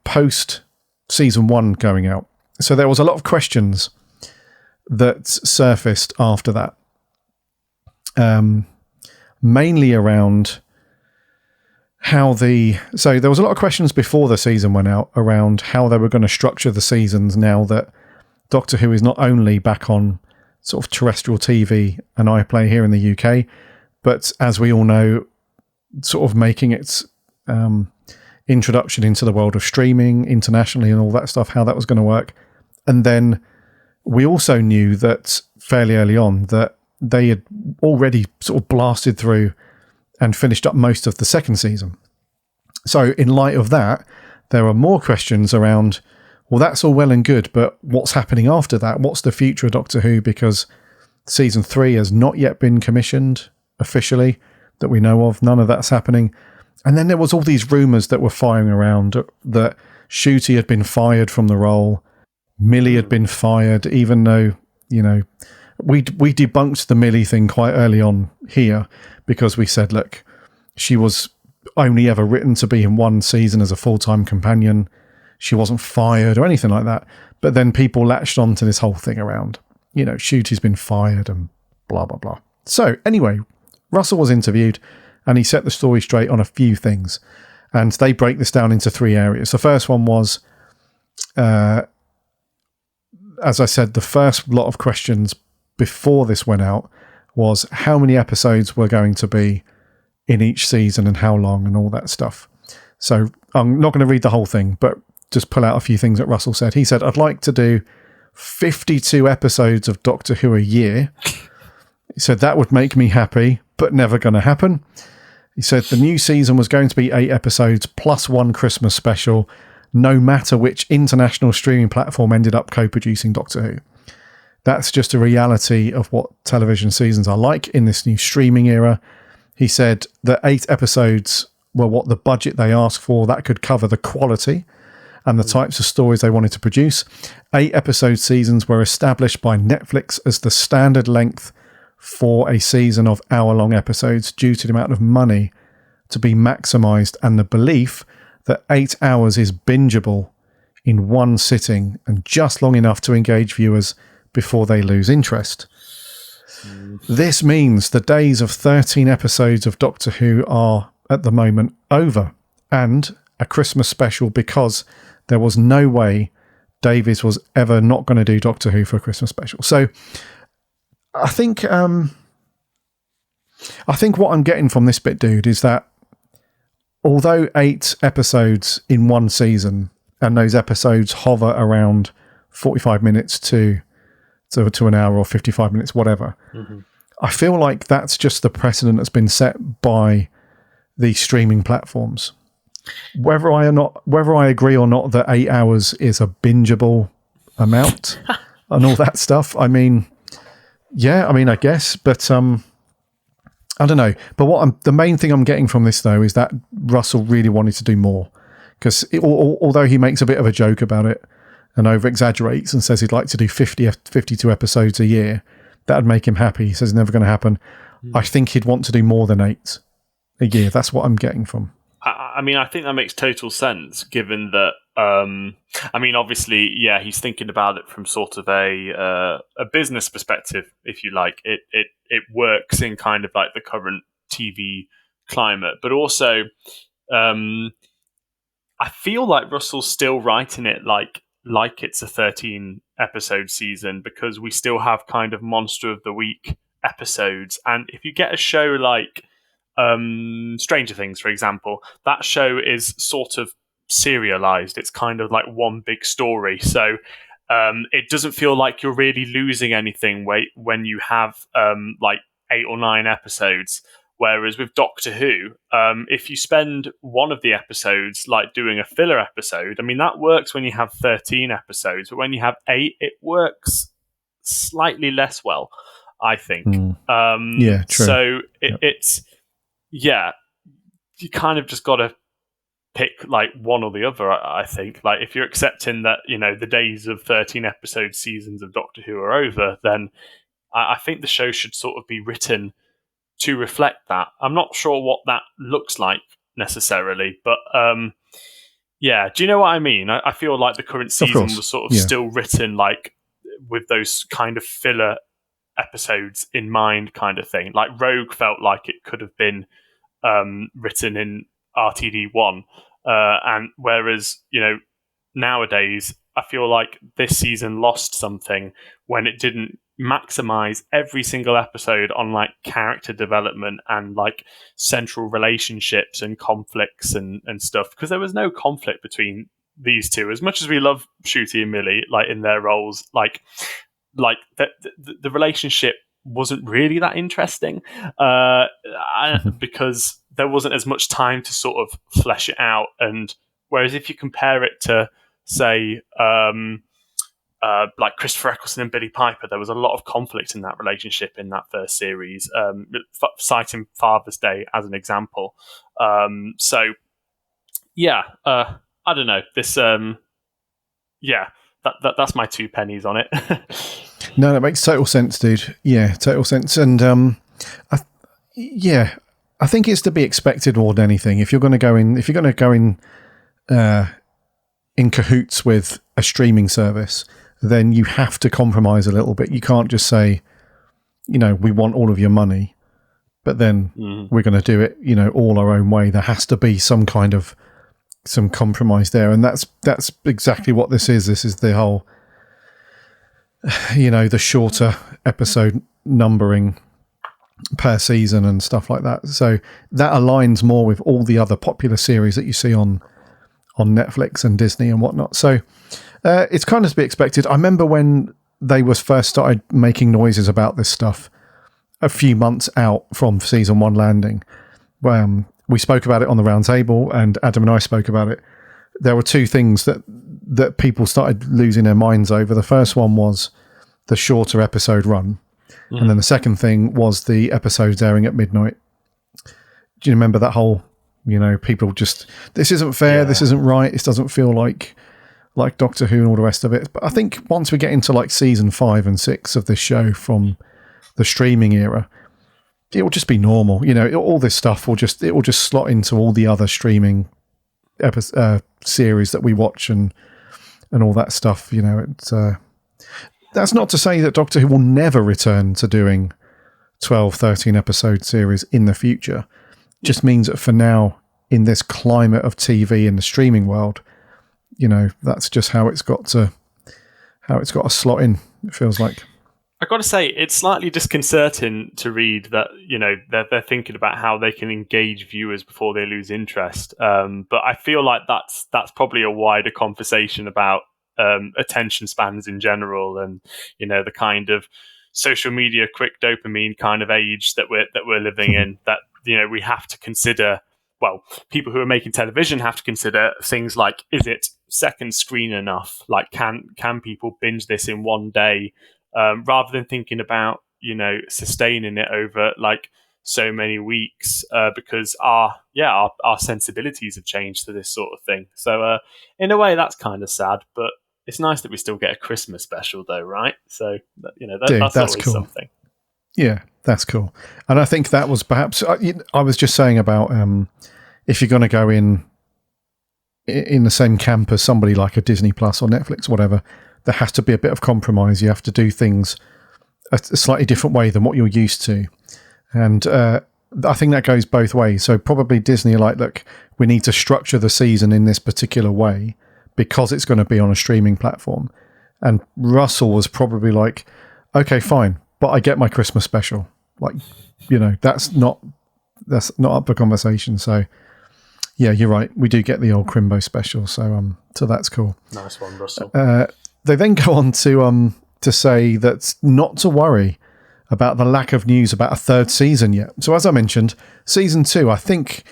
post season 1 going out. So there was a lot of questions that surfaced after that, mainly around how so there was a lot of questions before the season went out around how they were going to structure the seasons now that Doctor Who is not only back on sort of terrestrial TV and iPlayer here in the UK, but as we all know, sort of making its introduction into the world of streaming internationally and all that stuff, how that was going to work. And then we also knew that fairly early on that they had already sort of blasted through and finished up most of the second season. So in light of that, there are more questions around, well, that's all well and good, but what's happening after that? What's the future of Doctor Who? Because season 3 has not yet been commissioned officially that we know of. None of that's happening. And then there was all these rumours that were firing around that Ncuti had been fired from the role. Millie had been fired, even though, you know, we debunked the Millie thing quite early on here because we said, look, she was only ever written to be in one season as a full-time companion. She wasn't fired or anything like that. But then people latched onto this whole thing around, you know, Ncuti's been fired and blah, blah, blah. So anyway, Russell was interviewed and he set the story straight on a few things. And they break this down into 3 areas. The first one was, as I said, the first lot of questions before this went out was how many episodes were going to be in each season and how long and all that stuff. So I'm not going to read the whole thing, but just pull out a few things that Russell said. He said, I'd like to do 52 episodes of Doctor Who a year. He said that would make me happy, but never going to happen. He said the new season was going to be 8 episodes plus 1 Christmas special, no matter which international streaming platform ended up co-producing Doctor Who. That's just a reality of what television seasons are like in this new streaming era. He said that 8 episodes were what the budget they asked for. That could cover the quality and the types of stories they wanted to produce. 8 episode seasons were established by Netflix as the standard length for a season of hour-long episodes due to the amount of money to be maximised and the belief that 8 hours is bingeable in one sitting and just long enough to engage viewers before they lose interest. This means the days of 13 episodes of Doctor Who are, at the moment, over, and a Christmas special, because there was no way Davies was ever not going to do Doctor Who for a Christmas special. So I think what I'm getting from this bit, dude, is that although 8 episodes in one season, and those episodes hover around 45 minutes to an hour or 55 minutes, whatever, I feel like that's just the precedent that's been set by the streaming platforms. Whether I agree or not that 8 hours is a bingeable amount and all that stuff. I mean, yeah, I mean, I guess, but I don't know. But the main thing I'm getting from this, though, is that Russell really wanted to do more. Because although he makes a bit of a joke about it and over-exaggerates and says he'd like to do 52 episodes a year, that'd make him happy. He says it's never going to happen. I think he'd want to do more than 8 a year. That's what I'm getting from. I mean, I think that makes total sense, given that, I mean, obviously, yeah, he's thinking about it from sort of a business perspective, if you like. It works in kind of like the current TV climate. But also, I feel like Russell's still writing it like it's a 13-episode season, because we still have kind of Monster of the Week episodes. And if you get a show like Stranger Things, for example, that show is sort of serialized. It's kind of like one big story. So it doesn't feel like you're really losing anything when you have like 8 or 9 episodes. Whereas with Doctor Who, if you spend one of the episodes like doing a filler episode, I mean, that works when you have 13 episodes, but when you have 8, it works slightly less well, I think. Yeah, true. So it's, yeah, you kind of just got to pick like one or the other, I think. Like, if you're accepting that, you know, the days of 13 episode seasons of Doctor Who are over, then I think the show should sort of be written to reflect that. I'm not sure what that looks like necessarily, but yeah, do you know what I mean? I feel like the current season was sort of still written like with those kind of filler episodes in mind, kind of thing. Like Rogue felt like it could have been written in RTD1, and whereas, you know, nowadays I feel like this season lost something when it didn't maximize every single episode on like character development and like central relationships and conflicts and stuff, because there was no conflict between these two. As much as we love Shooty and Millie like in their roles, like the relationship wasn't really that interesting because there wasn't as much time to sort of flesh it out. And whereas if you compare it to, say, like Christopher Eccleston and Billie Piper, there was a lot of conflict in that relationship in that first series, citing Father's Day as an example. So, yeah, I don't know. This, yeah, that's my 2 pennies on it. No, that makes total sense, dude. Yeah, total sense. And I think it's to be expected more than anything. If you're going to go in cahoots with a streaming service, then you have to compromise a little bit. You can't just say, you know, we want all of your money, but then we're going to do it, you know, all our own way. There has to be some compromise there. And that's exactly what this is. This is the whole, you know, the shorter episode numbering per season and stuff like that. So that aligns more with all the other popular series that you see on Netflix and Disney and whatnot. So it's kind of to be expected. I remember when they first started making noises about this stuff a few months out from season 1 landing. We spoke about it on the round table, and Adam and I spoke about it. There were 2 things that people started losing their minds over. The first one was the shorter episode run. And then the second thing was the episodes airing at midnight. Do you remember that whole, you know, people just, this isn't fair, this isn't right, this doesn't feel like Doctor Who and all the rest of it. But I think once we get into like season 5 and 6 of this show from the streaming era, it will just be normal. You know, all this stuff will just slot into all the other streaming series that we watch and all that stuff. You know, it's that's not to say that Doctor Who will never return to doing 12, 13 episode series in the future. It just means that for now, in this climate of TV in the streaming world, you know, that's just how it's got to slot in, it feels like. I got to say, it's slightly disconcerting to read that, you know, they're thinking about how they can engage viewers before they lose interest. But I feel like that's probably a wider conversation about attention spans in general, and, you know, the kind of social media quick dopamine kind of age that we're living in. That, you know, we have to consider people who are making television have to consider things like, is it second screen enough? Like, can people binge this in one day, rather than thinking about, sustaining it over like so many weeks, because our sensibilities have changed to this sort of thing. So in a way, that's kind of sad, but it's nice that we still get a Christmas special, though, right? So that's always cool. something. Yeah, that's cool. And I think that was perhaps, I was just saying about if you're going to go in the same camp as somebody like a Disney Plus or Netflix, whatever, there has to be a bit of compromise. You have to do things a slightly different way than what you're used to. And I think that goes both ways. So probably Disney are like, look, we need to structure the season in this particular way because it's going to be on a streaming platform. And Russell was probably like, okay, fine, but I get my Christmas special. Like, that's not up for conversation. So yeah, you're right. We do get the old Crimbo special. So that's cool. Nice one, Russell. They then go on to say that not to worry about the lack of news about a third season yet. So as I mentioned, season 2, I think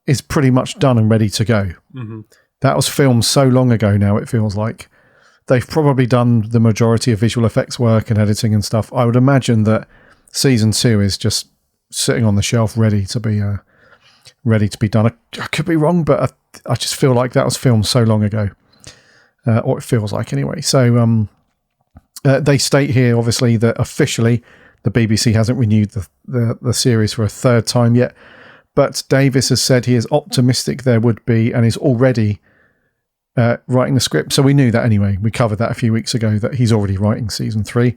is pretty much done and ready to go. Mm-hmm. That was filmed so long ago now, it feels like. They've probably done the majority of visual effects work and editing and stuff. I would imagine that season 2 is just sitting on the shelf ready to be done. I could be wrong, but I just feel like that was filmed so long ago. Or it feels like anyway. So they state here, obviously, that officially the BBC hasn't renewed the series for a third time yet. But Davies has said he is optimistic there would be, and is already writing the script. So we knew that anyway. We covered that a few weeks ago, that he's already writing season 3.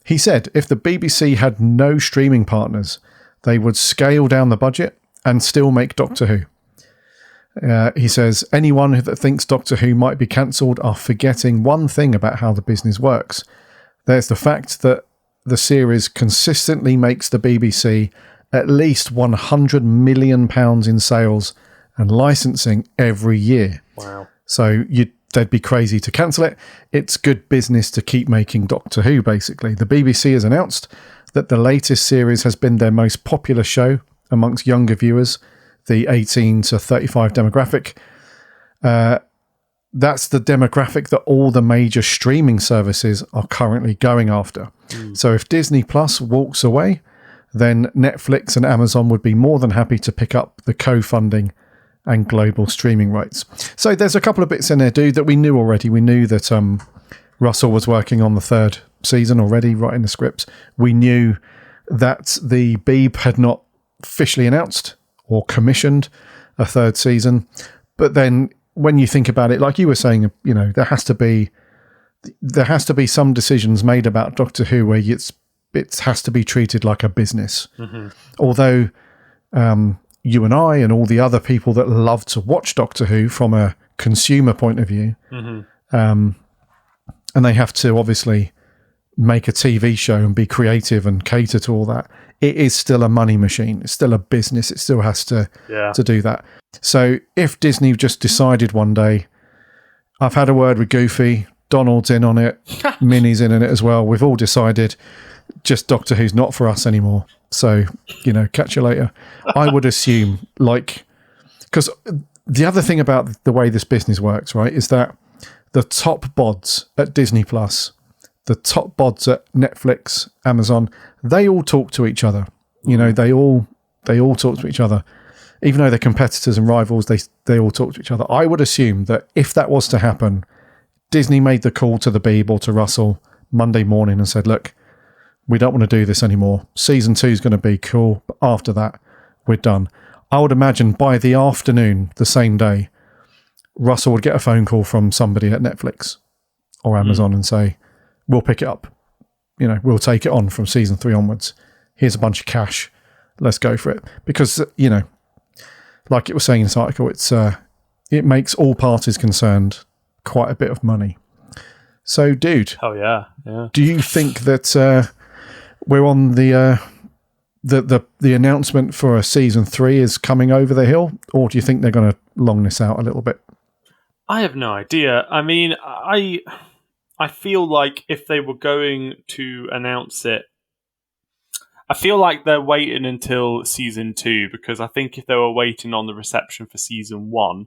He said if the BBC had no streaming partners, they would scale down the budget and still make Doctor Who. He says, anyone that thinks Doctor Who might be cancelled are forgetting one thing about how the business works. There's the fact that the series consistently makes the BBC at least £100 million in sales and licensing every year. Wow. So they'd be crazy to cancel it. It's good business to keep making Doctor Who, basically. The BBC has announced that the latest series has been their most popular show amongst younger viewers, the 18 to 35 demographic. That's the demographic that all the major streaming services are currently going after. So if Disney Plus walks away, then Netflix and Amazon would be more than happy to pick up the co-funding and global streaming rights. So there's a couple of bits in there, dude, that we knew already. We knew that Russell was working on the third season already, writing the scripts. We knew that the Beeb had not officially announced or commissioned a third season. But then when you think about it, like you were saying, there has to be some decisions made about Doctor Who where it has to be treated like a business. Mm-hmm. Although you and I and all the other people that love to watch Doctor Who from a consumer point of view, mm-hmm. And they have to obviously make a TV show and be creative and cater to all that, it is still a money machine. It's still a business. It still has to do that. So if Disney just decided one day, I've had a word with Goofy, Donald's in on it, Minnie's in on it as well, we've all decided just Doctor Who's not for us anymore. So, catch you later. I would assume, because the other thing about the way this business works, right, is that the top bods at Disney Plus, the top bods at Netflix, Amazon, they all talk to each other. They all talk to each other. Even though they're competitors and rivals, they all talk to each other. I would assume that if that was to happen, Disney made the call to the Beeb or to Russell Monday morning and said, look, we don't want to do this anymore. Season 2 is going to be cool, but after that, we're done. I would imagine by the afternoon, the same day, Russell would get a phone call from somebody at Netflix or Amazon and say, we'll pick it up. We'll take it on from season 3 onwards. Here's a bunch of cash. Let's go for it. Because, like it was saying in this article, it makes all parties concerned quite a bit of money. So, dude. Oh, yeah. Do you think that we're on the announcement for a season 3 is coming over the hill? Or do you think they're going to long this out a little bit? I have no idea. I mean, I feel like if they were going to announce it, I feel like they're waiting until season 2, because I think if they were waiting on the reception for season 1,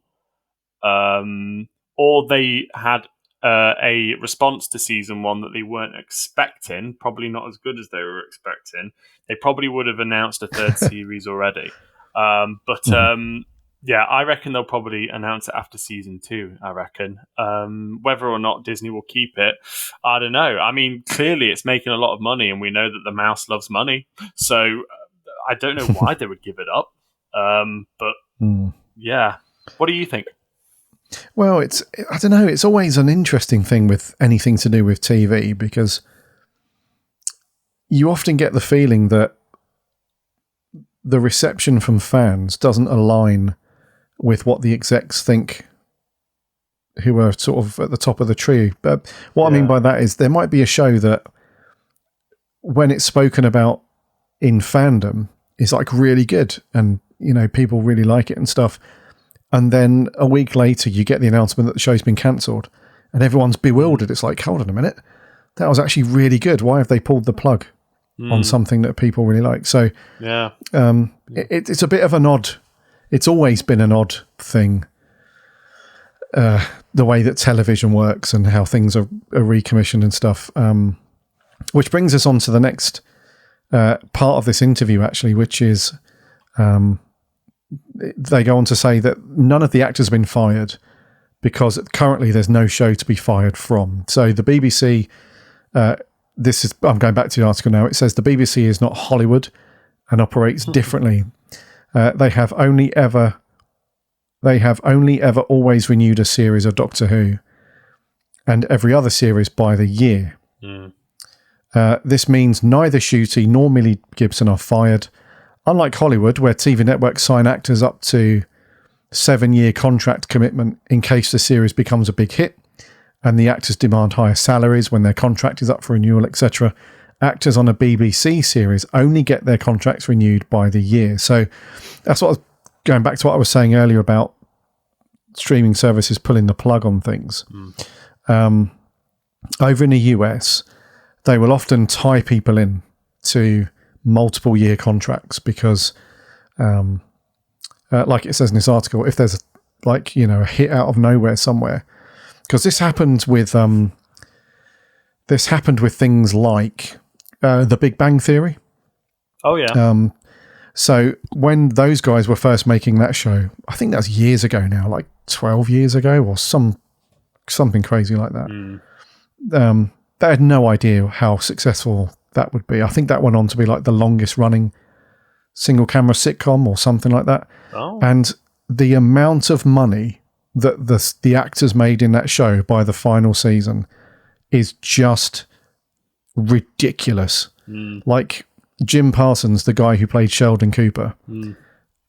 or they had a response to season 1 that they weren't expecting, probably not as good as they were expecting, they probably would have announced a third series already. Yeah, I reckon they'll probably announce it after season 2, I reckon. Whether or not Disney will keep it, I don't know. I mean, clearly it's making a lot of money, and we know that the mouse loves money. So I don't know why they would give it up. Yeah. What do you think? Well, I don't know. It's always an interesting thing with anything to do with TV, because you often get the feeling that the reception from fans doesn't align with what the execs think, who are sort of at the top of the tree. But what I mean by that is there might be a show that, when it's spoken about in fandom, is like really good, and people really like it and stuff. And then a week later, you get the announcement that the show's been cancelled, and everyone's bewildered. It's like, hold on a minute, that was actually really good. Why have they pulled the plug on something that people really like? So it's a bit of an odd. It's always been an odd thing, the way that television works and how things are recommissioned and stuff. Which brings us on to the next part of this interview, actually, which is they go on to say that none of the actors have been fired because currently there's no show to be fired from. So the BBC, I'm going back to the article now. It says the BBC is not Hollywood and operates differently. They have only ever always renewed a series of Doctor Who, and every other series by the year. This means neither Ncuti nor Millie Gibson are fired. Unlike Hollywood, where TV networks sign actors up to 7-year contract commitment in case the series becomes a big hit, and the actors demand higher salaries when their contract is up for renewal, etc., actors on a BBC series only get their contracts renewed by the year. So that's what I was going back to what I was saying earlier about streaming services pulling the plug on things. Over in the US, they will often tie people in to multiple year contracts because, like it says in this article, if there's a hit out of nowhere somewhere, because this happened with things like The Big Bang Theory. Oh yeah. So when those guys were first making that show, I think that's years ago now, like 12 years ago or something crazy like that. They had no idea how successful that would be. I think that went on to be like the longest running single camera sitcom or something like that. Oh. And the amount of money that the actors made in that show by the final season is just ridiculous. Like Jim Parsons, the guy who played Sheldon Cooper,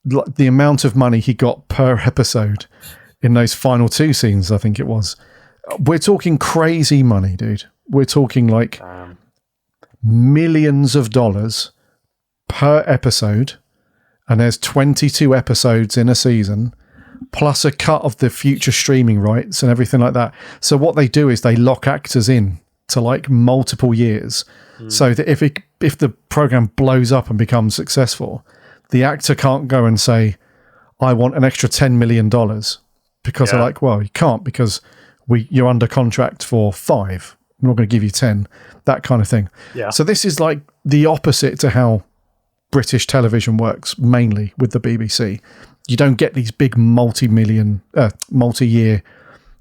the amount of money he got per episode in those final 2 scenes, I think it was. We're talking crazy money, dude. We're talking like millions of dollars per episode, and there's 22 episodes in a season, plus a cut of the future streaming rights and everything like that. So what they do is they lock actors in to like multiple years, so that if the program blows up and becomes successful, the actor can't go and say, I want an extra $10 million, because they're like, well, you can't, because you're under contract for 5. I'm not going to give you 10, that kind of thing. Yeah. So this is like the opposite to how British television works, mainly with the BBC. You don't get these big multi-year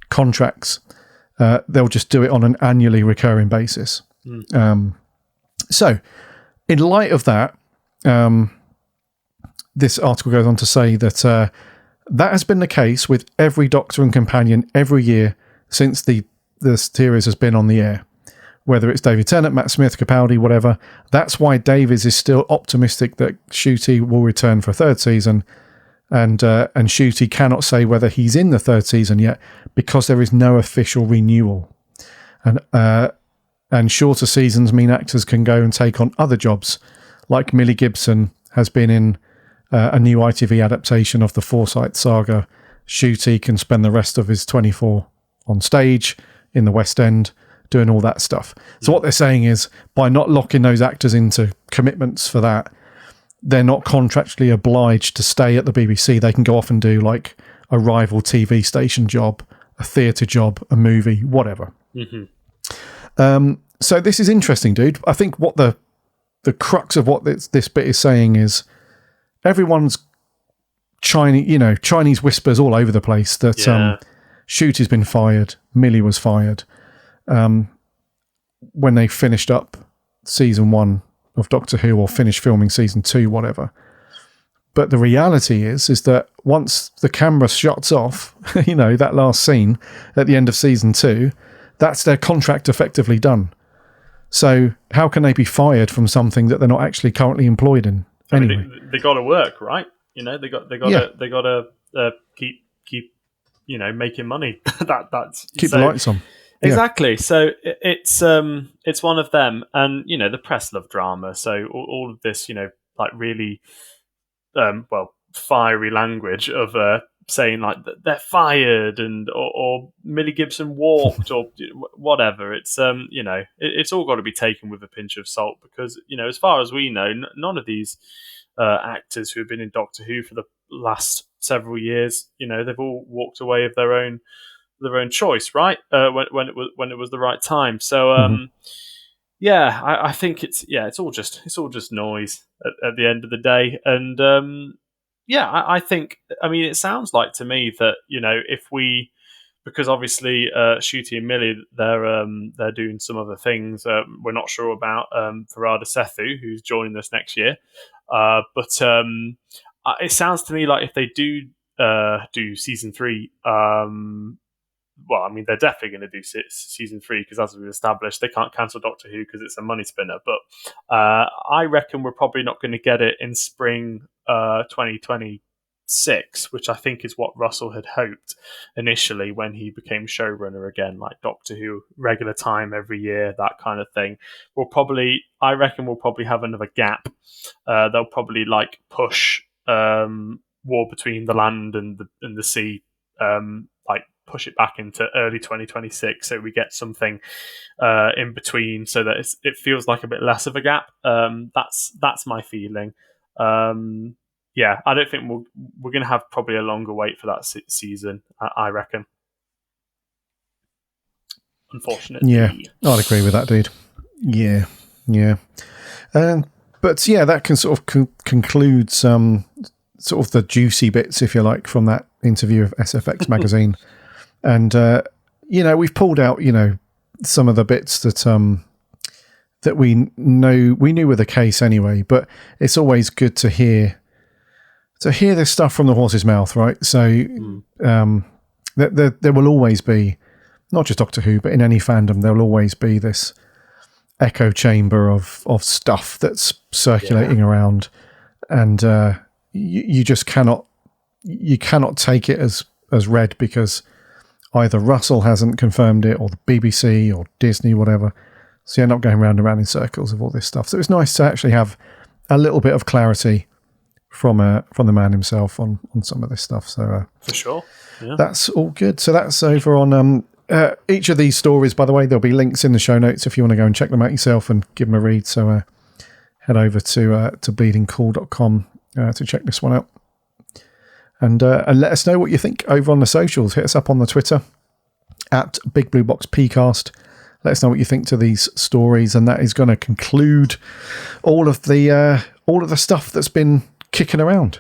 contracts. They'll just do it on an annually recurring basis. So in light of that, this article goes on to say that that has been the case with every Doctor and Companion every year since the series has been on the air, whether it's David Tennant, Matt Smith, Capaldi, whatever. That's why Davies is still optimistic that Ncuti will return for a 3rd season, and Ncuti cannot say whether he's in the 3rd season yet because there is no official renewal. And shorter seasons mean actors can go and take on other jobs, like Millie Gibson has been in a new ITV adaptation of the Forsyte saga. Ncuti can spend the rest of his 24 on stage in the West End doing all that stuff. So what they're saying is, by not locking those actors into commitments for that, they're not contractually obliged to stay at the BBC. They can go off and do like a rival TV station job, a theatre job, a movie, whatever. So this is interesting, dude. I think what the crux of what this bit is saying is everyone's Chinese whispers all over the place that Shooty's been fired, Millie was fired when they finished up season 1 of Doctor Who or finished filming season 2, whatever. But the reality is that once the camera shuts off, that last scene at the end of season 2, that's their contract effectively done. So how can they be fired from something that they're not actually currently employed in? Anyway, I mean, they got to work, right? They got to keep making money. That's keep the lights on. Exactly. So it's one of them, and the press love drama. So all of this, like really, fiery language of saying like they're fired or Millie Gibson walked or whatever. It's it's all got to be taken with a pinch of salt because as far as we know, none of these actors who have been in Doctor Who for the last several years, they've all walked away of their own choice, right? When it was the right time. So I think it's all just noise at the end of the day. And I think, I mean, it sounds like to me that if we, because obviously Shooty and Millie, they're doing some other things we're not sure about Farada Sethu, who's joining us next year. But it sounds to me like if they do season 3, they're definitely going to do season 3 because, as we've established, they can't cancel Doctor Who because it's a money spinner. But I reckon we're probably not going to get it in spring 2026, which I think is what Russell had hoped initially when he became showrunner again, like Doctor Who, regular time every year, that kind of thing. I reckon we'll probably have another gap. They'll probably like push War Between the Land and the Sea, push it back into early 2026 so we get something in between so that it feels like a bit less of a gap. That's my feeling. I don't think we're going to have probably a longer wait for that season, I reckon. Unfortunately. Yeah, I'd agree with that, dude. Yeah. But that can sort of conclude some sort of the juicy bits, if you like, from that interview of SFX magazine. And, we've pulled out, some of the bits that we knew were the case anyway, but it's always good to hear this stuff from the horse's mouth, right? So there will always be, not just Doctor Who, but in any fandom, there will always be this echo chamber of stuff that's circulating around, and you just cannot take it as read because either Russell hasn't confirmed it or the BBC or Disney, whatever. So you're not going round and round in circles of all this stuff. So it's nice to actually have a little bit of clarity from the man himself on some of this stuff. So for sure, that's all good. So that's over on each of these stories. By the way, there'll be links in the show notes if you want to go and check them out yourself and give them a read. So head over to bleedingcool.com to check this one out. And let us know what you think over on the socials. Hit us up on the Twitter at Big Blue Box PCast. Let us know what you think to these stories, and that is going to conclude all of the stuff that's been kicking around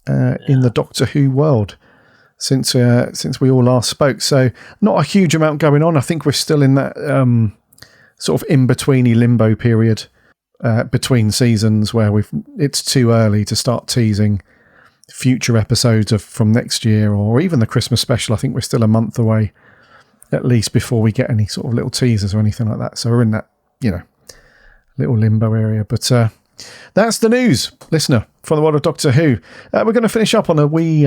in the Doctor Who world since we all last spoke. So not a huge amount going on. I think we're still in that sort of in-betweeny limbo period between seasons where it's too early to start teasing future episodes from next year or even the Christmas special. I think we're still a month away at least before we get any sort of little teasers or anything like that. So we're in that, little limbo area. But that's the news, listener, from the world of Doctor Who. We're going to finish up on a wee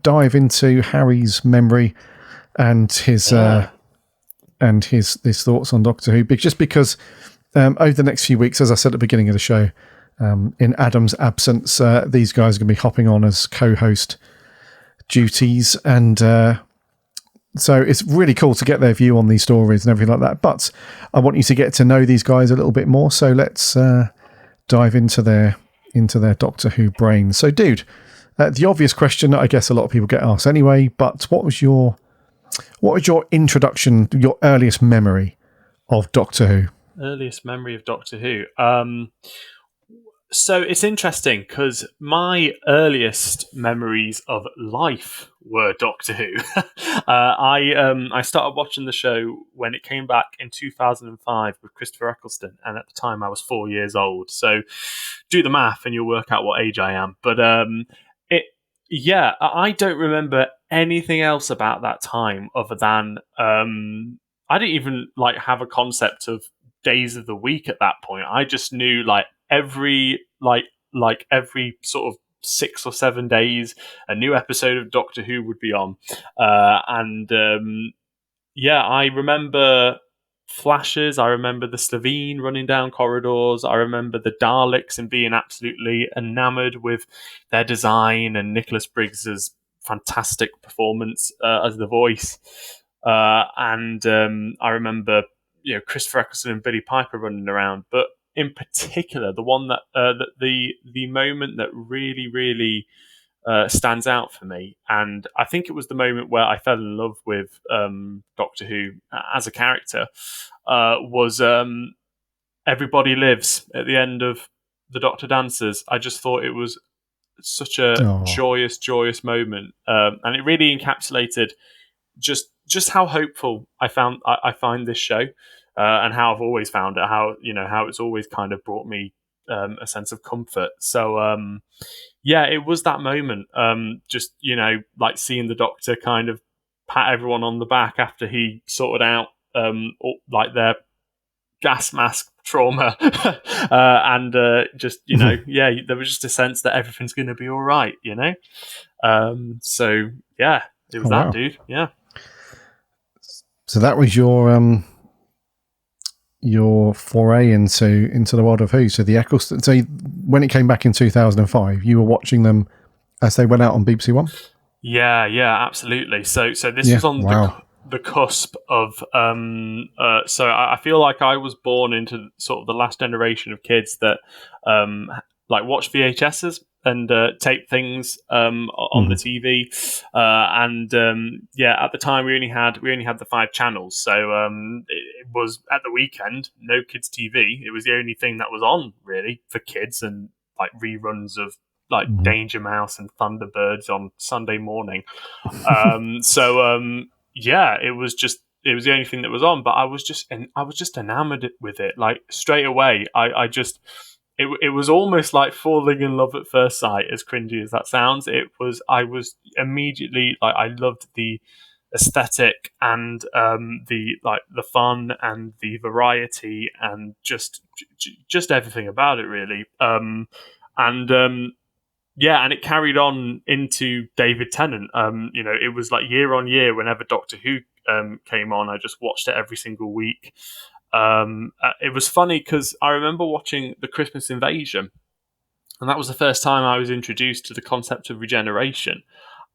dive into Harry's memory and his thoughts on Doctor Who. Just because over the next few weeks, as I said at the beginning of the show, in Adam's absence, these guys are going to be hopping on as co-host duties, and So it's really cool to get their view on these stories and everything like that. But I want you to get to know these guys a little bit more. So let's dive into their Doctor Who brains. So, dude, the obvious question that I guess a lot of people get asked anyway. But what was your introduction, your earliest memory of Doctor Who? Earliest memory of Doctor Who. So it's interesting because my earliest memories of life were Doctor Who. I started watching the show when it came back in 2005 with Christopher Eccleston, and at the time I was 4 years old. So do the math and you'll work out what age I am. But I don't remember anything else about that time other than I didn't even have a concept of days of the week at that point. I just knew every sort of 6 or 7 days a new episode of Doctor Who would be on, I remember flashes. I remember the Slovene running down corridors. I remember the Daleks and being absolutely enamored with their design and Nicholas Briggs's fantastic performance as the voice, and I remember Christopher Eccleston and Billy Piper running around. But in particular, the one that the moment that really stands out for me, and I think it was the moment where I fell in love with Doctor Who as a character, was Everybody Lives at the end of the Doctor Dances. I just thought it was such a joyous moment, and it really encapsulated just how hopeful I find this show. And how I've always found it, how it's always kind of brought me a sense of comfort. So it was that moment. Just seeing the Doctor kind of pat everyone on the back after he sorted out their gas mask trauma, and there was just a sense that everything's going to be all right. So yeah, it was that, dude. Yeah. So that was your foray into the world of Who. So the Eccleston. So when it came back in 2005, you were watching them as they went out on BBC One. Yeah, absolutely. So this was on the cusp of. So I feel like I was born into sort of the last generation of kids that watch VHSs and tape things on the TV, at the time we only had the 5 channels, so it was at the weekend, no kids TV. It was the only thing that was on really for kids, and reruns of Danger Mouse and Thunderbirds on Sunday morning. It was the only thing that was on, but I was just enamored with it. Straight away, It was almost like falling in love at first sight, as cringy as that sounds. I was immediately I loved the aesthetic and the fun and the variety and just everything about it really. And it carried on into David Tennant. It was year on year whenever Doctor Who came on, I just watched it every single week. It was funny because I remember watching The Christmas Invasion, and that was the first time I was introduced to the concept of regeneration,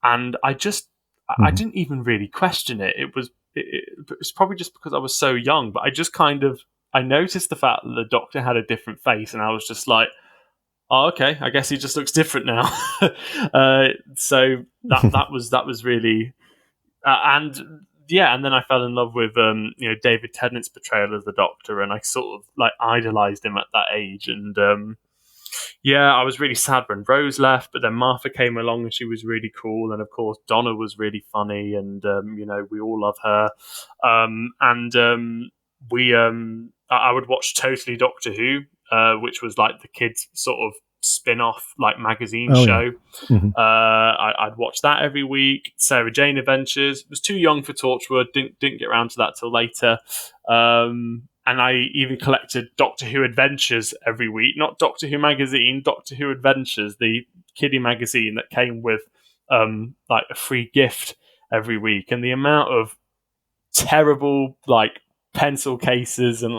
and I didn't even really question it. It was probably just because I was so young, but I just I noticed the fact that the Doctor had a different face, and I was just like, oh, okay, I guess he just looks different now. So that was really and then I fell in love with David Tennant's portrayal of the Doctor, and I sort of idolized him at that age. And I was really sad when Rose left, but then Martha came along and she was really cool, and of course Donna was really funny, and we all love her. I would watch Totally Doctor Who, which was the kids' sort of spin-off magazine show. Yeah. Mm-hmm. I'd watch that every week. Sarah Jane Adventures. Was too young for Torchwood. Didn't get around to that till later. And I even collected Doctor Who Adventures every week. Not Doctor Who magazine, Doctor Who Adventures, the kiddie magazine that came with a free gift every week. And the amount of terrible pencil cases and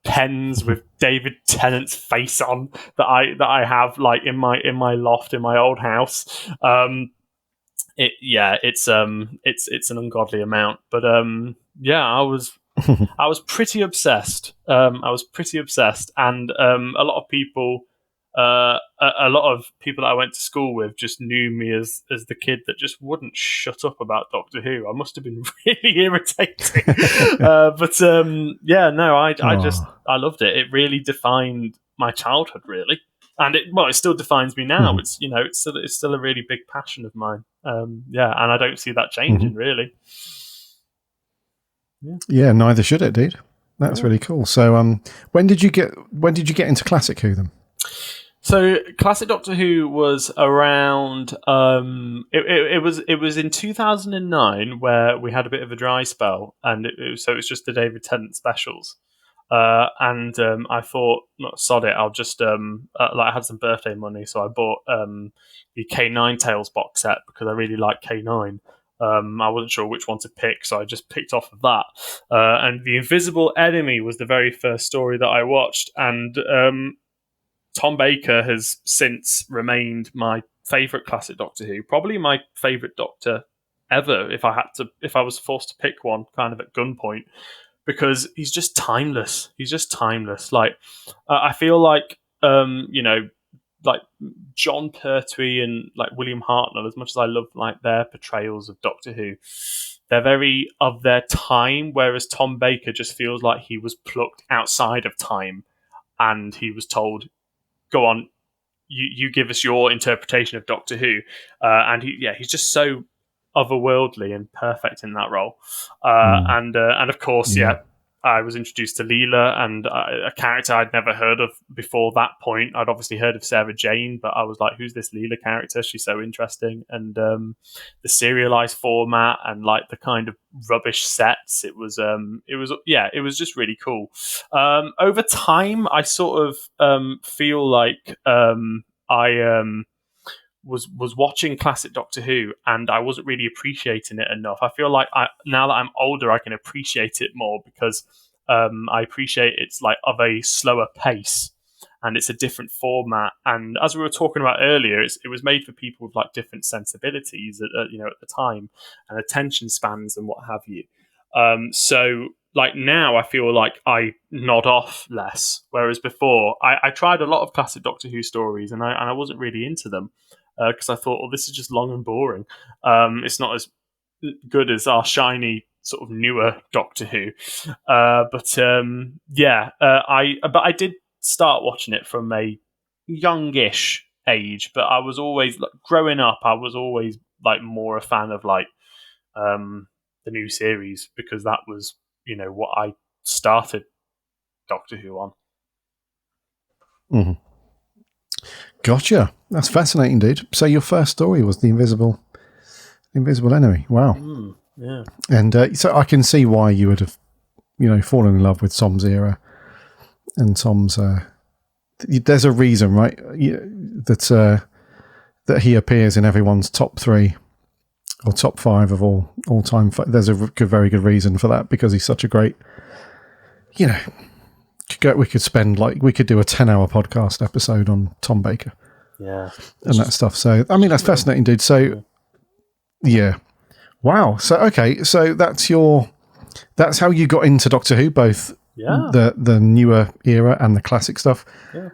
pens with David Tennant's face on that I have in my loft in my old house. it's an ungodly amount, but I was pretty obsessed. And a lot of people, a lot of people that I went to school with just knew me as the kid that just wouldn't shut up about Doctor Who. I must have been really irritating, I loved it. It really defined my childhood, really, and it still defines me now. Mm-hmm. It's still a really big passion of mine. And I don't see that changing, really. Yeah, neither should it, dude. That's really cool. So, when did you get into Classic Who then? So, Classic Doctor Who was around. It was in 2009 where we had a bit of a dry spell, and it was just the David Tennant specials. And I thought, not sod it. I'll just I had some birthday money, so I bought the K9 Tales box set because I really like K9. I wasn't sure which one to pick, so I just picked off of that. And The Invisible Enemy was the very first story that I watched, and Tom Baker has since remained my favourite classic Doctor Who, probably my favourite Doctor ever. If I was forced to pick one, kind of at gunpoint, because he's just timeless. Like I feel like like John Pertwee and like William Hartnell, as much as I love like their portrayals of Doctor Who, they're very of their time, whereas Tom Baker just feels like he was plucked outside of time and he was told, go on, you give us your interpretation of Doctor Who. And he's just so otherworldly and perfect in that role. And of course, I was introduced to Leela, and a character I'd never heard of before that point. I'd obviously heard of Sarah Jane, but I was like, who's this Leela character? She's so interesting. And the serialized format and like the kind of rubbish sets, it was just really cool. Over time, I sort of feel like I was watching classic Doctor Who, and I wasn't really appreciating it enough. I feel like now that I'm older, I can appreciate it more because I appreciate it's like of a slower pace and it's a different format. And as we were talking about earlier, it was made for people with like different sensibilities at the time and attention spans and what have you. So like now I feel like I nod off less, whereas before I tried a lot of classic Doctor Who stories and I wasn't really into them. Because I thought, well, this is just long and boring. It's not as good as our shiny sort of newer Doctor Who. But I did start watching it from a youngish age. But I was always growing up. I was always like more a fan of like the new series because that was what I started Doctor Who on. Mm-hmm. Gotcha. That's fascinating, dude. So your first story was The Invisible Enemy. Wow. Yeah. And so I can see why you would have, fallen in love with Tom's era and Tom's. There's a reason, right? That he appears in everyone's top 3 or top 5 of all time. There's a very good reason for that because he's such a great. We could do a 10-hour podcast episode on Tom Baker. Yeah. And that stuff. So, I mean, that's fascinating, dude. So, yeah. Wow. So, okay. So that's how you got into Doctor Who, both the newer era and the classic stuff. Yeah.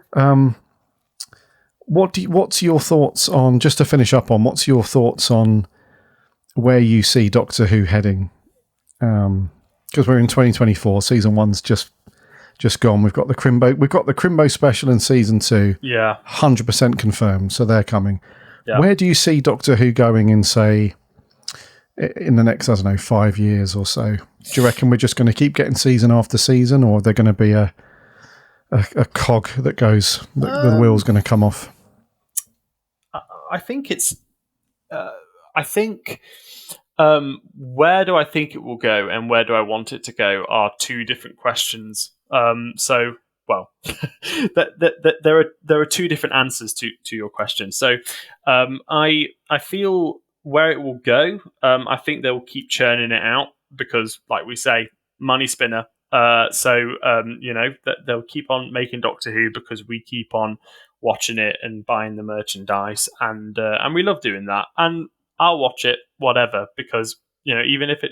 What's your thoughts on, just to finish up on, what's your thoughts on where you see Doctor Who heading? Because we're in 2024, season 1's just gone. We've got the Crimbo special in season 2. Yeah. 100% confirmed. So they're coming. Yeah. Where do you see Doctor Who going in, say, in the next, 5 years or so? Do you reckon we're just going to keep getting season after season, or are there going to be a cog that goes, the wheel's going to come off? I think it's, where do I think it will go and where do I want it to go are two different questions. There are two different answers to your question. So I feel where it will go, I think they'll keep churning it out because, like we say, money spinner. That they'll keep on making Doctor Who because we keep on watching it and buying the merchandise, and we love doing that. And I'll watch it, whatever, because even if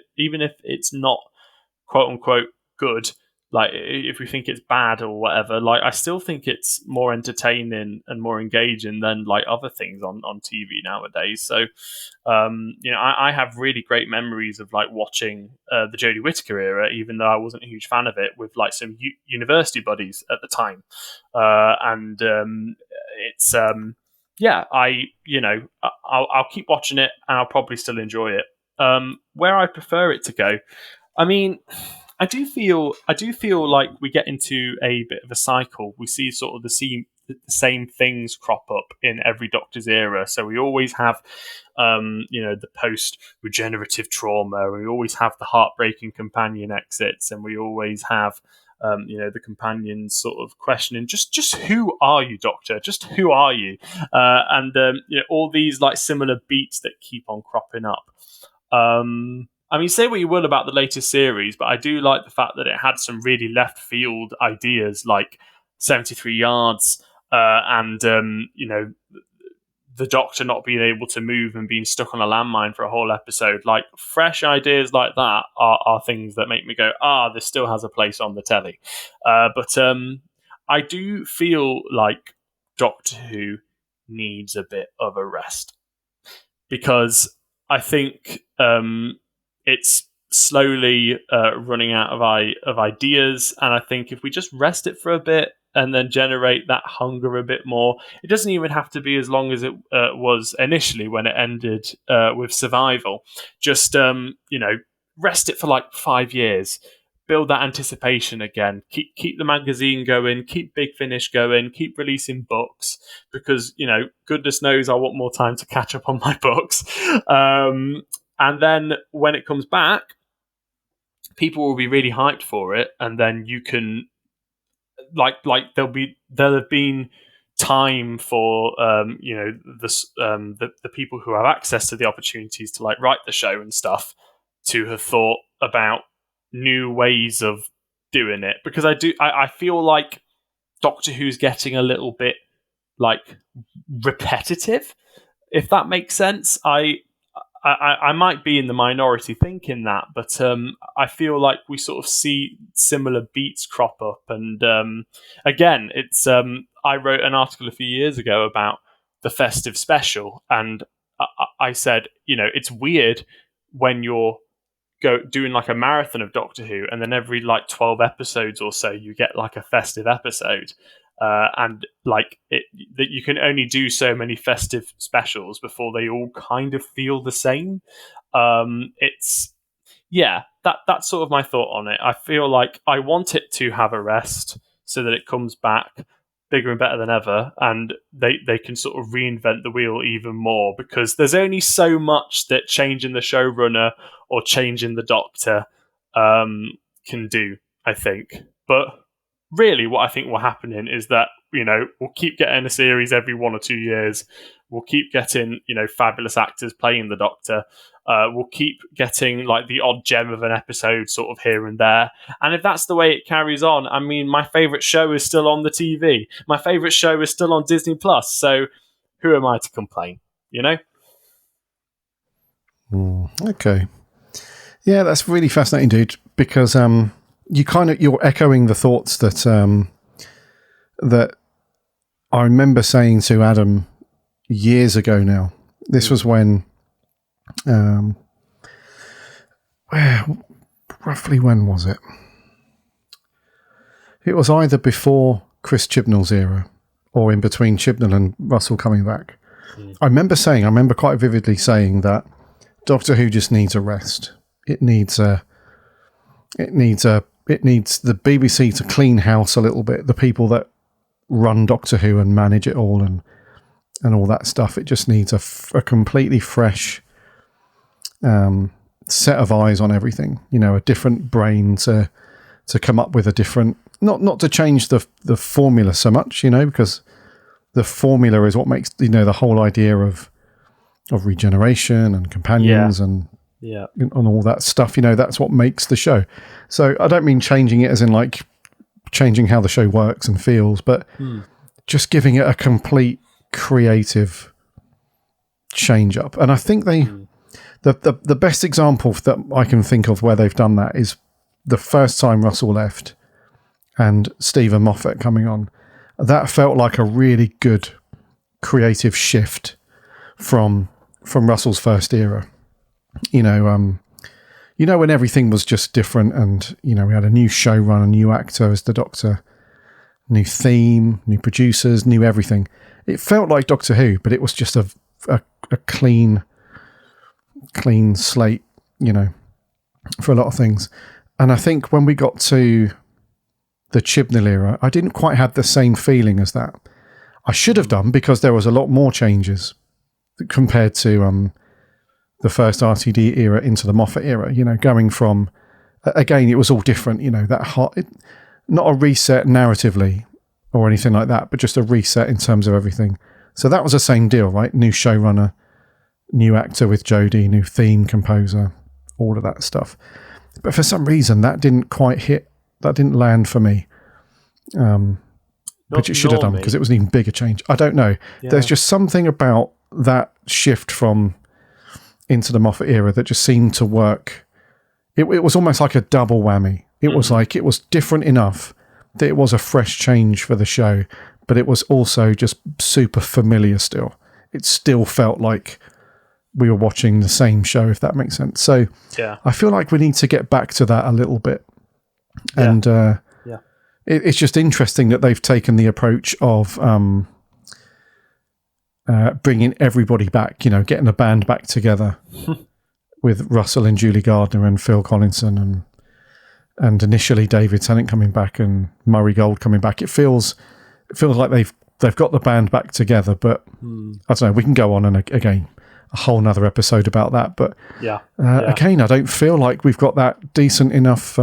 it's not quote unquote good, like if we think it's bad or whatever, like I still think it's more entertaining and more engaging than like other things on TV nowadays. So I have really great memories of like watching the Jodie Whittaker era, even though I wasn't a huge fan of it, with like some university buddies at the time, and it's I'll keep watching it and I'll probably still enjoy it. Where I prefer it to go, I mean, I do feel like we get into a bit of a cycle. We see sort of the same things crop up in every Doctor's era. So we always have, the post-regenerative trauma. We always have the heartbreaking companion exits, and we always have, the companions sort of questioning, just who are you, Doctor? Just who are you? And all these like similar beats that keep on cropping up. I mean, say what you will about the latest series, but I do like the fact that it had some really left field ideas, like 73 yards, and the Doctor not being able to move and being stuck on a landmine for a whole episode. Like fresh ideas like that are things that make me go, this still has a place on the telly. But I do feel like Doctor Who needs a bit of a rest, because I think it's slowly running out of ideas, and I think if we just rest it for a bit and then generate that hunger a bit more, it doesn't even have to be as long as it was initially when it ended with Survival. Just rest it for like 5 years, build that anticipation again, keep the magazine going, keep Big Finish going, keep releasing books, because goodness knows I want more time to catch up on my books. And then when it comes back, people will be really hyped for it, and then you can like there'll have been time for the people who have access to the opportunities to like write the show and stuff to have thought about new ways of doing it, because I feel like Doctor Who's getting a little bit like repetitive, if that makes sense. I might be in the minority thinking that, but I feel like we sort of see similar beats crop up. And again, it's I wrote an article a few years ago about the festive special, and I said, it's weird when you're doing like a marathon of Doctor Who, and then every like 12 episodes or so you get like a festive episode. And like that you can only do so many festive specials before they all kind of feel the same. That's sort of my thought on it. I feel like I want it to have a rest so that it comes back bigger and better than ever, and they can sort of reinvent the wheel even more, because there's only so much that changing the showrunner or changing the Doctor can do, I think. But really, what I think will happen is that, we'll keep getting a series every 1 or 2 years. We'll keep getting, fabulous actors playing the Doctor. We'll keep getting like the odd gem of an episode sort of here and there. And if that's the way it carries on, I mean, my favourite show is still on the TV. My favourite show is still on Disney Plus. So who am I to complain, Okay. Yeah, that's really fascinating, dude, because you're echoing the thoughts that that I remember saying to Adam years ago now. This was when roughly when was it? It was either before Chris Chibnall's era or in between Chibnall and Russell coming back. I remember quite vividly saying that Doctor Who just needs a rest. It needs the BBC to clean house a little bit. The people that run Doctor Who and manage it all and all that stuff. It just needs a completely fresh set of eyes on everything. A different brain to come up with a different, not to change the formula so much, because the formula is what makes the whole idea of regeneration and companions and all that stuff. That's what makes the show. So I don't mean changing it as in like changing how the show works and feels, but just giving it a complete creative change up. And I think the best example that I can think of where they've done that is the first time Russell left and Stephen Moffat coming on. That felt like a really good creative shift from Russell's first era. You know, when everything was just different, and we had a new showrunner, a new actor as the Doctor, new theme, new producers, new everything. It felt like Doctor Who, but it was just a clean slate, for a lot of things. And I think when we got to the Chibnall era, I didn't quite have the same feeling as that. I should have done, because there was a lot more changes compared to the first RTD era into the Moffat era. Going from, again, it was all different. Not a reset narratively or anything like that, but just a reset in terms of everything. So that was the same deal, right? New showrunner, new actor with Jodie, new theme composer, all of that stuff. But for some reason, that didn't quite hit. That didn't land for me. Which it should have done, because it was an even bigger change. I don't know. Yeah. There's just something about that shift from into the Moffat era that just seemed to work. It was almost like a double whammy. It was like, it was different enough that it was a fresh change for the show, but it was also just super familiar still. It still felt like we were watching the same show, if that makes sense. So yeah. I feel like we need to get back to that a little bit. Yeah. And it's just interesting that they've taken the approach of bringing everybody back, getting the band back together with Russell and Julie Gardner and Phil Collinson and initially David Tennant coming back and Murray Gold coming back. It feels like they've got the band back together, but I don't know, we can go on and again a whole nother episode about that, but again, I don't feel like we've got that decent enough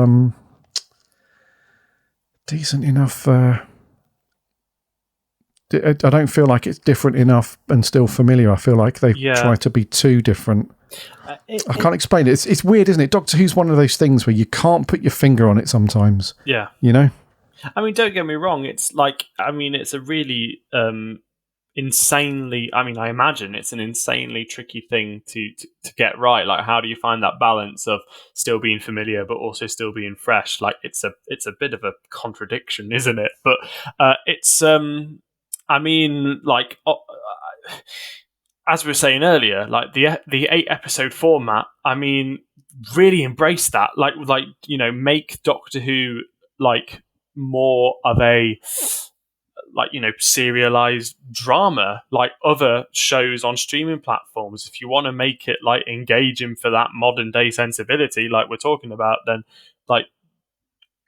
I don't feel like it's different enough and still familiar. I feel like they've tried to be too different. I can't explain it. It's weird, isn't it? Doctor Who's one of those things where you can't put your finger on it sometimes. Yeah. I mean, don't get me wrong. It's like, it's a really insanely, I imagine it's an insanely tricky thing to get right. Like, how do you find that balance of still being familiar but also still being fresh? Like, it's a bit of a contradiction, isn't it? But it's as we were saying earlier, like the 8-episode format, really embrace that. Like make Doctor Who like more of a serialized drama like other shows on streaming platforms. If you want to make it like engaging for that modern day sensibility like we're talking about, then like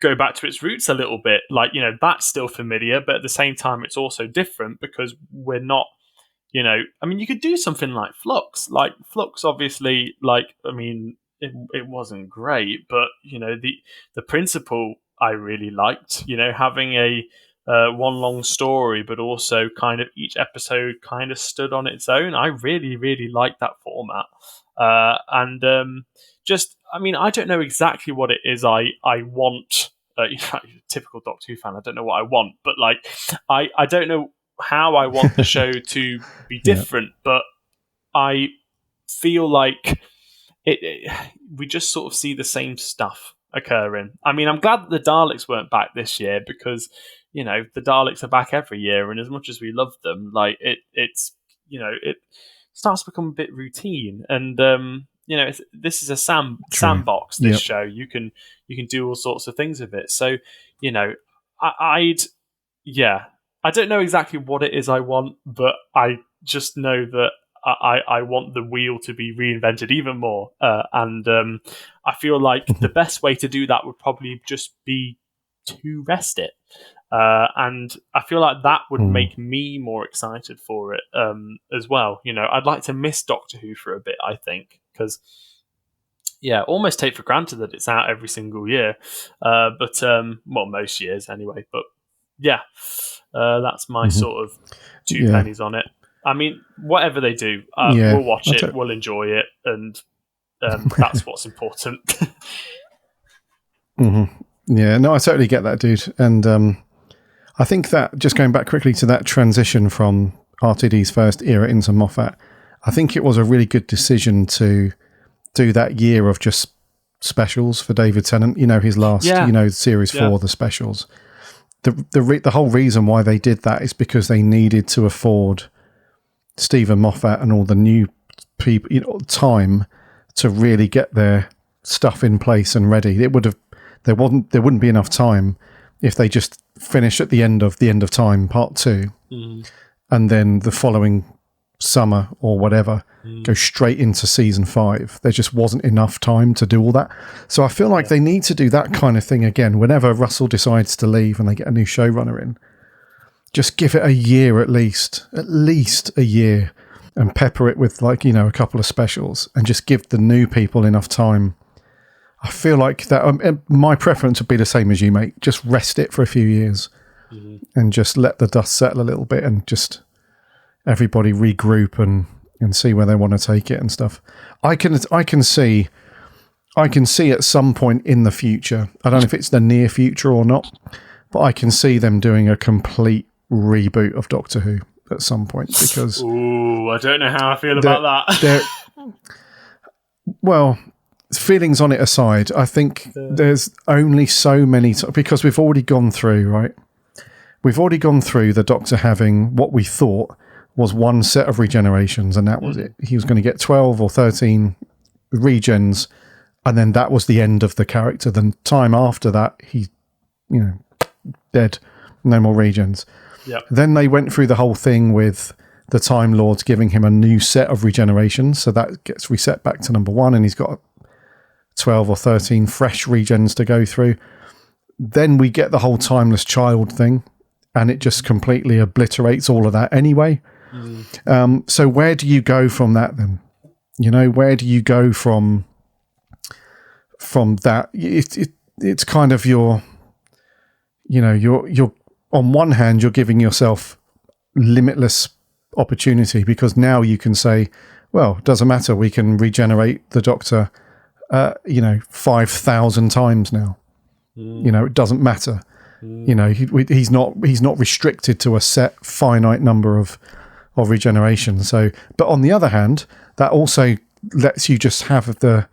go back to its roots a little bit. Like, that's still familiar, but at the same time it's also different because we're not, you could do something like Flux. Like Flux obviously, it wasn't great, but the principle I really liked, having a one long story, but also kind of each episode kind of stood on its own. I really, really liked that format. I don't know exactly what it is I want. Typical Doctor Who fan, I don't know what I want, but I don't know how I want the show to be different, but I feel like we just sort of see the same stuff occurring. I'm glad that the Daleks weren't back this year because the Daleks are back every year, and as much as we love them, it starts to become a bit routine. And this is a sandbox. This show, you can do all sorts of things with it. So I don't know exactly what it is I want, but I just know that I want the wheel to be reinvented even more. And I feel like the best way to do that would probably just be to rest it. And I feel like that would make me more excited for it as well. I'd like to miss Doctor Who for a bit, I think, because almost take for granted that it's out every single year. But most years anyway. But that's my sort of two pennies on it. Whatever they do, we'll watch it, we'll enjoy it, and that's what's important. Yeah, no, I totally get that, dude. And I think that, just going back quickly to that transition from RTD's first era into Moffat, I think it was a really good decision to do that year of just specials for David Tennant. His last, series 4, the specials. The whole reason why they did that is because they needed to afford Stephen Moffat and all the new people time to really get their stuff in place and ready. There wouldn't be enough time if they just finished at the end of Time Part 2, and then the following summer or whatever go straight into season 5. There just wasn't enough time to do all that. So I feel like they need to do that kind of thing again. Whenever Russell decides to leave and they get a new showrunner in, just give it a year at least a year, and pepper it with a couple of specials, and just give the new people enough time. I feel like that. My preference would be the same as you, mate. Just rest it for a few years, and just let the dust settle a little bit, and just everybody regroup and see where they want to take it and stuff. I can see at some point in the future, I don't know if it's the near future or not, but I can see them doing a complete reboot of Doctor Who at some point, because I don't know how I feel about that. Well, feelings on it aside, I think there's only so many because we've already gone through, right? We've already gone through the Doctor having what we thought was one set of regenerations, and that was it. He was going to get 12 or 13 regens, and then that was the end of the character. The time after that, he, dead, no more regens. Yep. Then they went through the whole thing with the Time Lords giving him a new set of regenerations, so that gets reset back to number 1, and he's got 12 or 13 fresh regens to go through. Then we get the whole timeless child thing, and it just completely obliterates all of that anyway. So where do you go from that then? Where do you go from that? It's kind of you're on one hand, you're giving yourself limitless opportunity, because now you can say, well, it doesn't matter, we can regenerate the Doctor 5,000 times now. It doesn't matter. He's not restricted to a set finite number of regeneration. So, but on the other hand, that also lets you just have the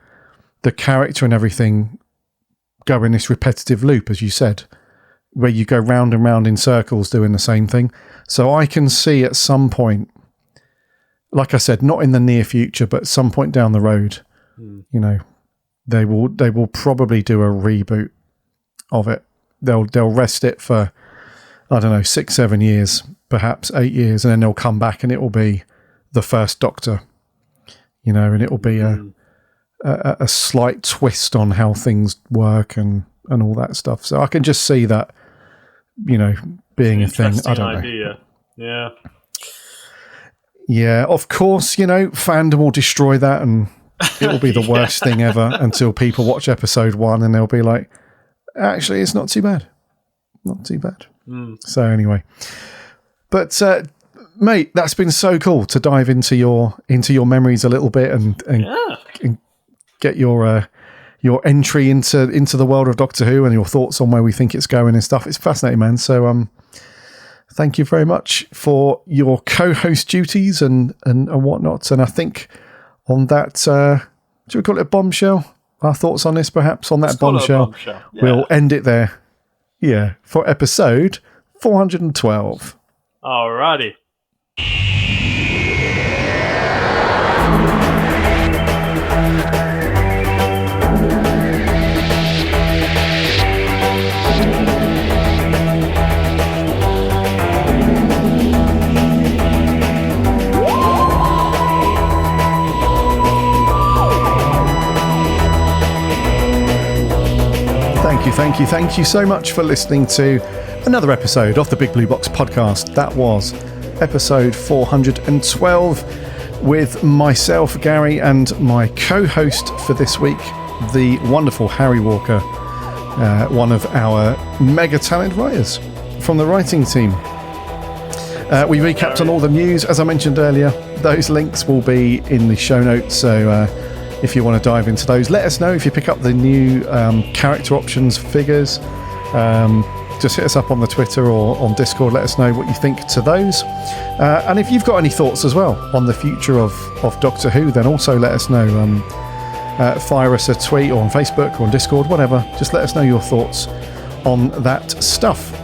character and everything go in this repetitive loop, as you said, where you go round and round in circles doing the same thing. So I can see at some point, like I said, not in the near future, but some point down the road, they will probably do a reboot of it. They'll rest it for, I don't know, 6-7 years, perhaps 8 years, and then they'll come back and it will be the first Doctor, and it will be a slight twist on how things work and all that stuff. So I can just see that, being a thing. I don't know. Yeah. Yeah, of course, fandom will destroy that, and it will be the worst thing ever until people watch episode 1 and they'll be like, actually, it's not too bad. Not too bad. So anyway, but mate, that's been so cool to dive into your memories a little bit and get your entry into the world of Doctor Who and your thoughts on where we think it's going and stuff. It's fascinating, man. So thank you very much for your co-host duties and whatnot. And I think on that, should we call it a bombshell? Our thoughts on this, perhaps, on that bombshell. Yeah. We'll end it there. Yeah, for episode 412. Alrighty. Thank you so much for listening to another episode of the Big Blue Box podcast. That was episode 412 with myself, Gary, and my co-host for this week, the wonderful Harry Walker, one of our mega talented writers from the writing team. We recapped on all the news, as I mentioned earlier. Those links will be in the show notes, so if you want to dive into those, let us know if you pick up the new character options figures. just hit us up on the Twitter or on Discord. Let us know what you think to those. And if you've got any thoughts as well on the future of Doctor Who, then also let us know. Fire us a tweet or on Facebook or on Discord, whatever. Just let us know your thoughts on that stuff.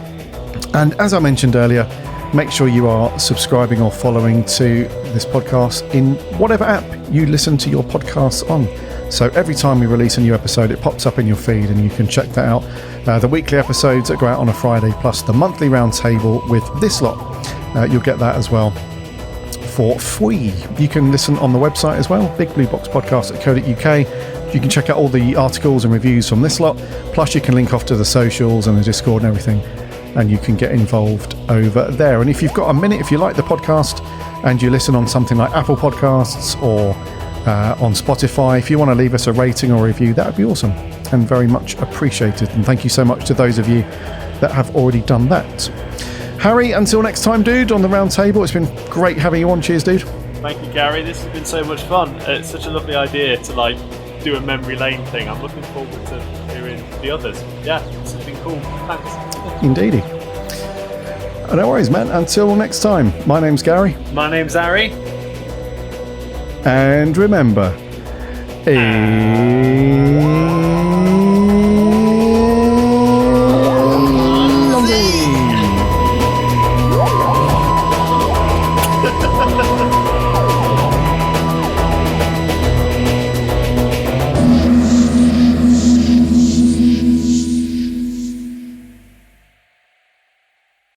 And as I mentioned earlier, make sure you are subscribing or following to this podcast in whatever app you listen to your podcasts on. So every time we release a new episode, it pops up in your feed and you can check that out. The weekly episodes that go out on a Friday, plus the monthly roundtable with this lot. You'll get that as well for free. You can listen on the website as well, bigblueboxpodcast.co.uk. You can check out all the articles and reviews from this lot. Plus you can link off to the socials and the Discord and everything, and you can get involved over there. And if you've got a minute, if you like the podcast and you listen on something like Apple Podcasts or on Spotify, if you want to leave us a rating or review, that would be awesome and very much appreciated. And thank you so much to those of you that have already done that. Harry, until next time, dude, on the round table, it's been great having you on. Cheers, dude. Thank you, Gary. This has been so much fun. It's such a lovely idea to do a memory lane thing. I'm looking forward to hearing the others. Yeah, this has been cool. Thanks. Indeedy. No worries, man. Until next time, my name's Gary. My name's Harry. And remember,